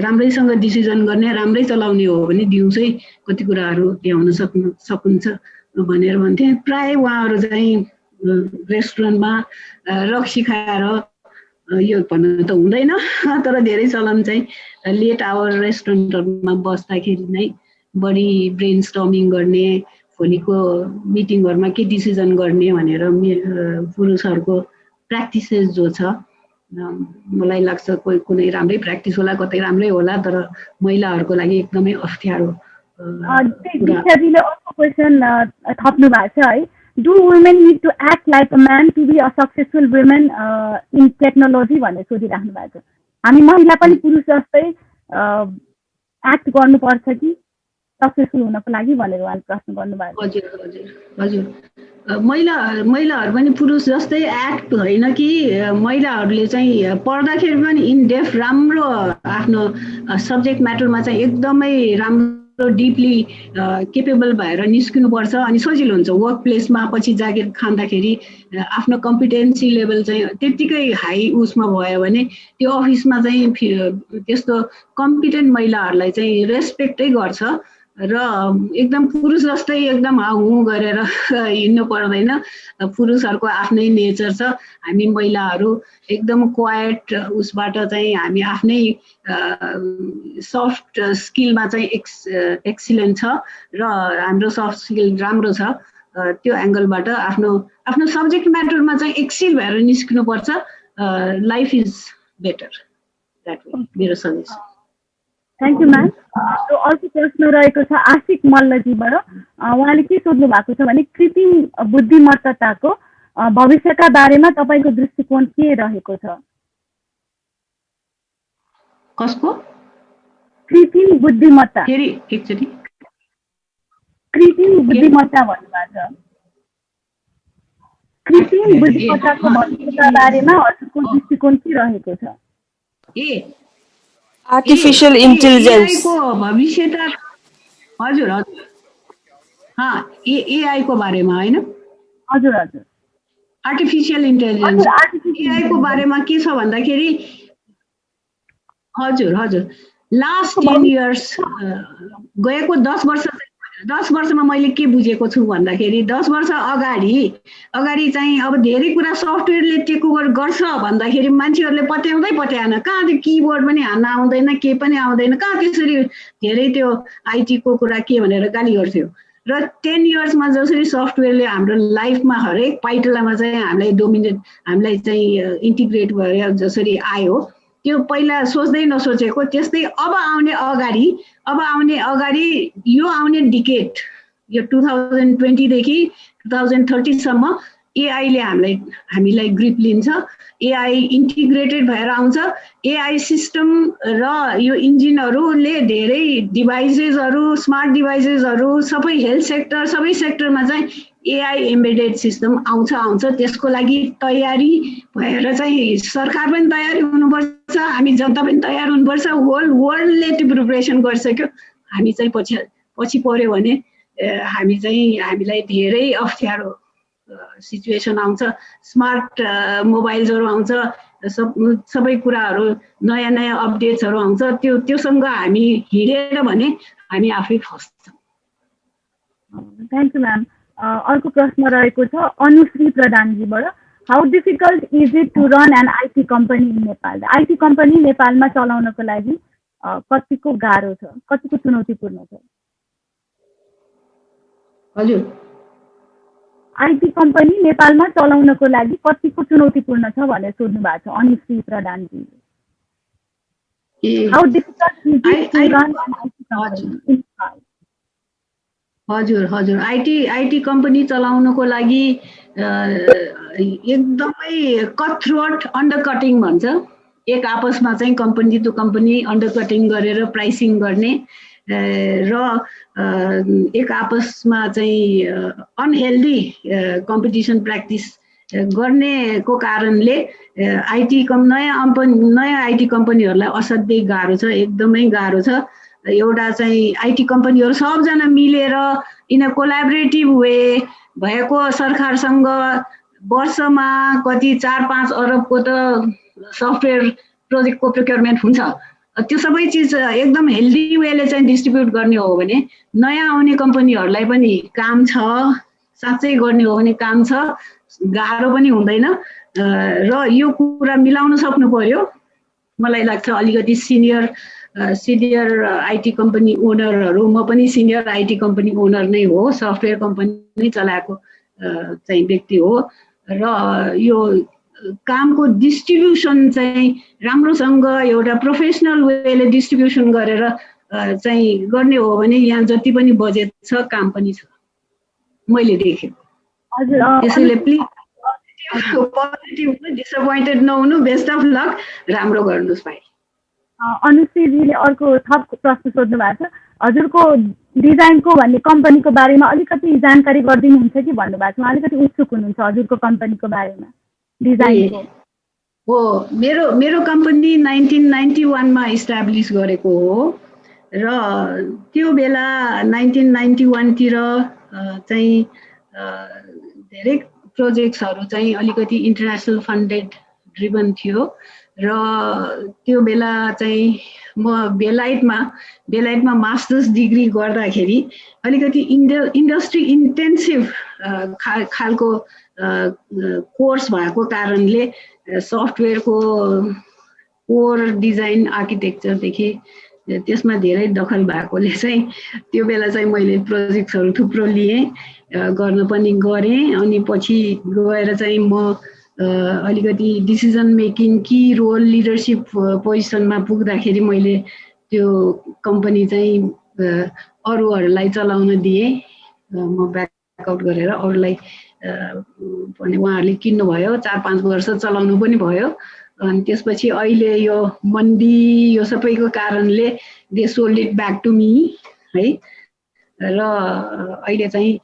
राम्रैसँग डिसिजन गर्ने, राम्रै चलाउने हो भने दिउँसै कति कुराहरू भ्याउन सकिन्छ भनेर भन्थेँ। प्राय उहाँहरू चाहिँ रेस्टुरेन्टमा रक्सी खाएर, यो भन्नु त हुँदैन तर धेरै चलन चाहिँ लेट आवर रेस्टुरेन्टहरूमा बस्दाखेरि नै बढी ब्रेन स्टर्मिङ गर्ने, भोलिको मिटिङहरूमा के डिसिजन गर्ने भनेर पुरुषहरूको प्र्याक्टिसेस जो छ, मलाई लाग्छ कुनै राम्रै प्र्याक्टिस होला, कतै राम्रै होला, तर महिलाहरूको लागि एकदमै अप्ठ्यारो। दीक्षाजीले अर्को क्वेसन थप्नु भएको छ है, do women need to act like a man to be a successful women in technology भनेर सोधिराख्नु भएको छ। हामी महिला पनि पुरुष जस्तै एक्ट गर्नुपर्छ कि सक्सेसफुल हुनको लागि भनेर उहाँले प्रश्न गर्नुभएको। हजुर हजुर हजुर महिलाहरू पनि पुरुष जस्तै एक्ट होइन कि महिलाहरूले चाहिँ पढ्दाखेरि पनि इन डेप्थ राम्रो आफ्नो सब्जेक्ट म्याटरमा चाहिँ एकदमै राम्रो डिपली केपेबल भएर निस्किनुपर्छ, अनि सजिलो हुन्छ वर्क प्लेसमा पछि जागिर खाँदाखेरि आफ्नो कम्पिटेन्सी लेभल चाहिँ त्यत्तिकै हाई उसमा भयो भने त्यो अफिसमा चाहिँ त्यस्तो कम्पिटेन्ट महिलाहरूलाई चाहिँ रेस्पेक्टै गर्छ। र एकदम पुरुष जस्तै एकदम हाउ गरेर हिँड्नु पर्दैन। पुरुषहरूको आफ्नै नेचर छ, हामी महिलाहरू एकदम क्वाइट उसबाट चाहिँ हामी आफ्नै सफ्ट स्किलमा चाहिँ एक्सिलेन्ट छ र हाम्रो सफ्ट स्किल राम्रो छ। त्यो एङ्गलबाट आफ्नो आफ्नो सब्जेक्ट म्याटरमा चाहिँ एक्सिल भएर निस्किनुपर्छ। Life is better that way, मेरो सजेसन। Thank you ma'am. अर्को प्रश्न रहेको छ आशिक मल्लजीबाट। उहाँले के सोध्नु भएको छ भने कृत्रिम बुद्धिमत्ताको भविष्यका बारेमा तपाईँको दृष्टिकोण के रहेको छ? कसको? कृत्रिम बुद्धिमत्ता। फेरि एकचोटि। कृत्रिम बुद्धिमत्ता भन्नुभएको छ। कृत्रिम बुद्धिमत्ताको भविष्यका बारेमा हजुरको दृष्टिकोण के रहेको छ? आर्टिफिशियल इन्टेलिजेन्स को भविष्य त हजुर हजुर एआई को बारेमा होइन? हजुर हजुर आर्टिफिशियल इन्टेलिजेन्स एआई को बारेमा के छ भन्दाखेरि हजुर हजुर लास्ट 10 इयर्स गएको 10 वर्षमा मैले के बुझेको छु भन्दाखेरि 10 वर्ष अगाडि चाहिँ अब धेरै कुरा सफ्टवेयरले टेक ओभर गर्छ भन्दाखेरि मान्छेहरूले पत्याएन। कहाँ त्यो किबोर्ड पनि हान्न आउँदैन, के पनि आउँदैन, कहाँ त्यसरी धेरै त्यो आइटीको कुरा के भनेर गाली गर्थ्यो। र 10 इयर्समा जसरी सफ्टवेयरले हाम्रो लाइफमा हरेक पाइटलामा चाहिँ हामीलाई चाहिँ इन्टिग्रेट भएर जसरी आयो, त्यो पहिला सोच्दै नसोचेको त्यस्तै अब आउने अगाडि यो आउने डिकेड, यो 2020 देखि 2030 सम्म एआईले हामीलाई ग्रिप लिन्छ। एआई इन्टिग्रेटेड भएर आउँछ। एआई सिस्टम र यो इन्जिनहरूले धेरै डिभाइसेसहरू, स्मार्ट डिभाइसेसहरू सबै हेल्थ सेक्टर, सबै सेक्टरमा चाहिँ एआई एम्बेडेड सिस्टम आउँछ। त्यसको लागि तयारी भएर चाहिँ सरकार पनि तयारी हुनुपर्छ, हामी जनता पनि तयार हुनुपर्छ। वर्ल्डले त्यो प्रिपरेसन गरिसक्यो, हामी चाहिँ पछि पर्यो भने हामीलाई धेरै अप्ठ्यारो सिचुएसन आउँछ। स्मार्ट मोबाइल्सहरू आउँछ, सबै कुराहरू नयाँ अपडेट्सहरू आउँछ। त्योसँग हामी हिँडेन भने हामी आफै फस्छौँ। Thank you ma'am. अर्को प्रश्न रहेको छ अनुश्री प्रधानजीबाट। How difficult is it to run an IT company in Nepal? IT company नेपालमा चलाउनको लागि कतिको गाह्रो छ, कतिको चुनौतीपूर्ण छ? हजुर, आइटी कम्पनी नेपालमा चलाउनको लागि कतिको चुनौतीपूर्ण छ भनेर सोध्नु भएको छ Anushree Pradhanji. How difficult is it to run an IT company in Nepal? हजुर आइटी कम्पनी चलाउनको लागि एकदमै कटथ्रोट अन्डरकटिङ भन्छ। एक आपसमा चाहिँ कम्पनी टु कम्पनी अन्डरकटिङ गरेर प्राइसिङ गर्ने र एक आपसमा चाहिँ अनहेल्दी कम्पिटिसन प्र्याक्टिस गर्नेको कारणले नयाँ आइटी कम्पनीहरूलाई असाध्यै गाह्रो छ, एकदमै गाह्रो छ। एउटा चाहिँ आइटी कम्पनीहरू सबजना मिलेर इन अ कोलाबोरेटिभ वे भएको सरकारसँग वर्षमा कति 4-5 अरबको त सफ्टवेयर प्रोजेक्टको प्रोक्योरमेन्ट हुन्छ। त्यो सबै चिज एकदम हेल्दी वेले चाहिँ डिस्ट्रिब्युट गर्ने हो भने नयाँ आउने कम्पनीहरूलाई पनि काम छ, साँच्चै गर्ने हो भने काम छ, गाह्रो पनि हुँदैन। र यो कुरा मिलाउन सक्नु पर्यो। मलाई लाग्छ अलिकति सिनियर आइटी कम्पनी ओनरहरू, म पनि सिनियर आइटी कम्पनी ओनर नै हो, सफ्टवेयर कम्पनी नै चलाएको चाहिँ व्यक्ति हो। र यो कामको डिस्ट्रिब्युसन चाहिँ राम्रोसँग एउटा प्रोफेसनल वेले डिस्ट्रिब्युसन गरेर चाहिँ गर्ने हो भने यहाँ जति पनि बजेट छ काम पनि छ, मैले देखेँ। त्यसैले प्लिज पोजिटिभ डिसअपोइन्टेड नहुनु, बेस्ट अफ लक, राम्रो गर्नुहोस् भाइ। अनुश्रीजीले अर्को थप प्रश्न सोध्नु भएको छ। हजुरको डिजाइनको भन्ने कम्पनीको बारेमा अलिकति जानकारी गरिदिनुहुन्छ कि भन्नुभएको छ। अलिकति उत्सुक हुनुहुन्छ हजुरको कम्पनीको बारेमा, डिजाइनको। हो, मेरो कम्पनी 1991 मा इस्टाब्लिस गरेको हो र त्यो बेला 1991 तिर चाहिँ धेरै प्रोजेक्ट्सहरू चाहिँ अलिकति इन्टरनेसनल फन्डेड ड्रिभन थियो र त्यो बेला चाहिँ म बेलायतमा मास्टर्स डिग्री गर्दाखेरि अलिकति इन्डस्ट्री इन्टेन्सिभ खालको कोर्स भएको कारणले सफ्टवेयरको कोर डिजाइन आर्किटेक्चरदेखि त्यसमा धेरै दखल भएकोले चाहिँ त्यो बेला चाहिँ मैले प्रोजेक्ट्सहरू थुप्रो लिएँ, गर्न पनि गरेँ। अनि पछि गएर चाहिँ म अलिकति डिसिजन मेकिङ की रोल लिडरसिप पोजिसनमा पुग्दाखेरि मैले त्यो कम्पनी चाहिँ अरूहरूलाई चलाउन दिएँ। म ब्याकआउट गरेर अरूलाई भने उहाँहरूले किन्नुभयो, 4-5 वर्ष चलाउनु पनि भयो। अनि त्यसपछि अहिले यो मन्दी यो सबैको कारणले they sold it back to me है। र अहिले चाहिँ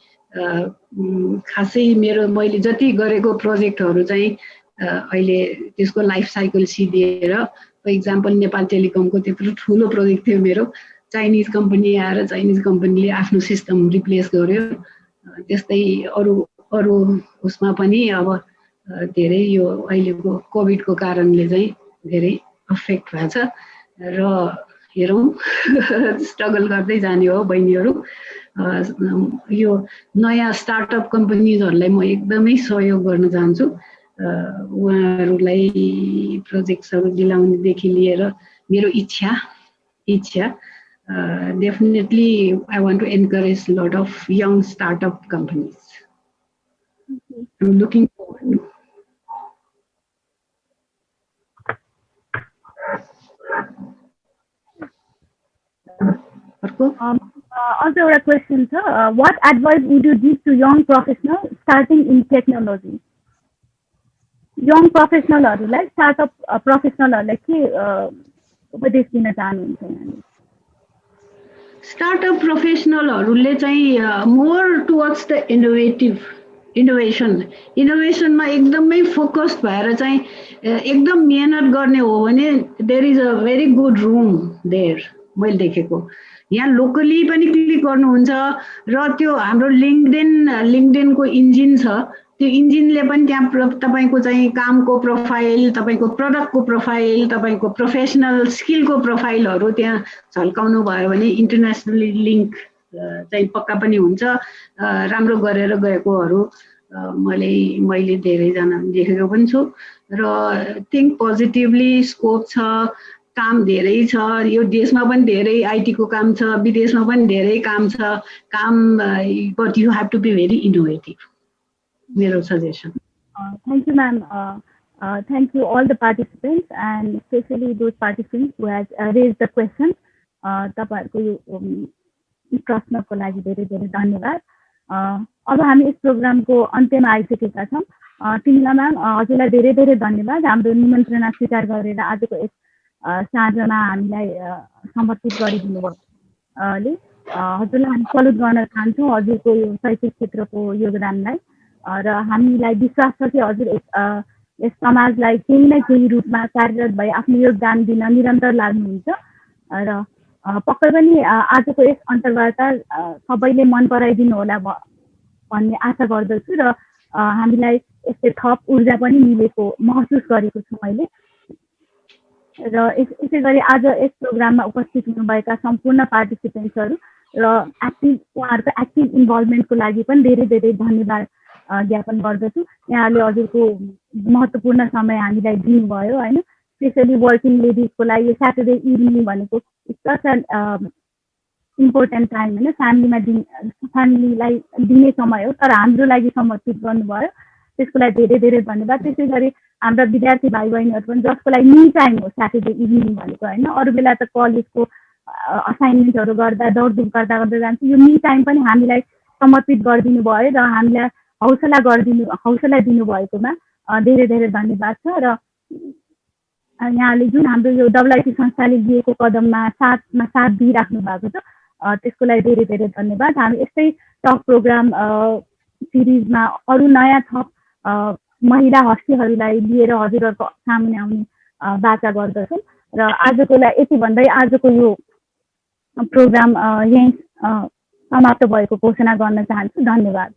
खासै मैले जति गरेको प्रोजेक्टहरू चाहिँ अहिले त्यसको लाइफ साइकल सिद्धिएर, फर इक्जाम्पल नेपाल टेलिकमको त्यत्रो ठुलो प्रोजेक्ट थियो मेरो, चाइनिज कम्पनी आएर चाइनिज कम्पनीले आफ्नो सिस्टम रिप्लेस गर्यो। त्यस्तै अरू उसमा पनि अब धेरै यो अहिलेको कोभिडको कारणले चाहिँ धेरै अफेक्ट भएको छ। र हेरौँ स्ट्रगल गर्दै जाने हो बहिनीहरू। यो नयाँ स्टार्टअप कम्पनीजहरूलाई म एकदमै सहयोग गर्न चाहन्छु। उहाँहरूलाई प्रोजेक्ट्सहरू दिलाउनेदेखि लिएर मेरो इच्छा definitely I want to encourage lot of young startup companies. I'm looking forward. Also एउटा क्वेसन छ, what advice would you give to young professionals starting in technology? young प्रोफेसनलहरूलाई स्टार्टअप प्रोफेसनलहरूलाई के उपदेश दिन चाहनुहुन्छ? स्टार्टअप प्रोफेसनलहरूले चाहिँ मोर टुवर्ड्स द इनोभेसनमा एकदमै फोकस्ड भएर चाहिँ एकदम मेहनत गर्ने हो भने there is a very good room there. मैले देखेको यहाँ लोकली पनि क्लिक गर्नुहुन्छ र त्यो हाम्रो लिङ्क्डइनको इन्जिन छ, त्यो इन्जिनले पनि त्यहाँ तपाईँको चाहिँ कामको प्रोफाइल, तपाईँको प्रडक्टको प्रोफाइल, तपाईँको प्रोफेसनल स्किलको प्रोफाइलहरू त्यहाँ झल्काउनु भयो भने इन्टरनेसनली लिङ्क चाहिँ पक्का पनि हुन्छ। राम्रो गरेर गएकोहरू मैले धेरैजना देखेको पनि छु। र थिङ्क पोजिटिभली, स्कोप छ, काम धेरै छ। यो देशमा पनि धेरै आइटीको काम छ, विदेशमा पनि धेरै काम छ। But you have to be very innovative, मेरो suggestion. Thank you, ma'am. Thank you all the participants and especially those participants who has raised the questions. तपाईहरुको यो प्रश्नको लागि धेरै धेरै धन्यवाद। अब हामी यस प्रोग्रामको अन्त्यमा आइसकेका छौँ। तिमीलाई म्याम हजुरलाई धेरै धेरै धन्यवाद हाम्रो निमन्त्रणा स्वीकार गरेर आजको यस साँझमा हामीलाई समर्पित गरिदिनु भयो। हजुरलाई हामी सल्युट गर्न चाहन्छौँ हजुरको यो शैक्षिक क्षेत्रको योगदानलाई। र हामीलाई विश्वास छ कि हजुर यस समाजलाई केही न केही रूपमा कार्यरत भई आफ्नो योगदान दिन निरन्तर लाग्नुहुन्छ। र पक्कै पनि आजको यस अन्तर्वार्ता सबैले मन पराइदिनु होला भन्ने आशा गर्दछु। र हामीलाई यस्तै थप ऊर्जा पनि मिलेको महसुस गरेको छु मैले। र यसै गरी आज यस प्रोग्राममा उपस्थित हुनुभएका सम्पूर्ण पार्टिसिपेन्ट्सहरू र उहाँहरूको एक्टिभ इन्भल्भमेन्टको लागि पनि धेरै धेरै धन्यवाद ज्ञापन गर्दछु। यहाँले हजुरको महत्त्वपूर्ण समय हामीलाई दिनुभयो होइन। स्पेसली वर्किङ लेडिजको लागि यो स्याटरडे इभिनिङ भनेको सच इम्पोर्टेन्ट टाइम होइन, फ्यामिलीलाई दिने समय हो, तर हाम्रो लागि समर्पित गर्नुभयो, त्यसको लागि धेरै धेरै धन्यवाद। त्यसै गरी हाम्रा विद्यार्थी भाइ बहिनीहरू पनि जसको लागि मी टाइम हो स्याटरडे इभिनिङ भनेको होइन, अरू बेला त कलेजको असाइनमेन्टहरू गर्दा दौडधुप गर्दा गर्दै जान्छ, यो मी टाइम पनि हामीलाई समर्पित गरिदिनु भयो र हामीलाई हौसला दिनुभएकोमा धेरै धेरै धन्यवाद छ। र यहाँले जुन हाम्रो यो WIT संस्थाले लिएको कदममा साथ दिइराख्नु भएको छ त्यसको लागि धेरै धेरै धन्यवाद। हामी यस्तै टक प्रोग्राम सिरिजमा अरू नयाँ थप महिला हस्तीहरूलाई लिएर हजुरहरूको सामुन्ने आउने बाचा गर्दछौँ। र आजको लागि यति भन्दै आजको यो प्रोग्राम यहीँ समाप्त भएको घोषणा गर्न चाहन्छु। धन्यवाद।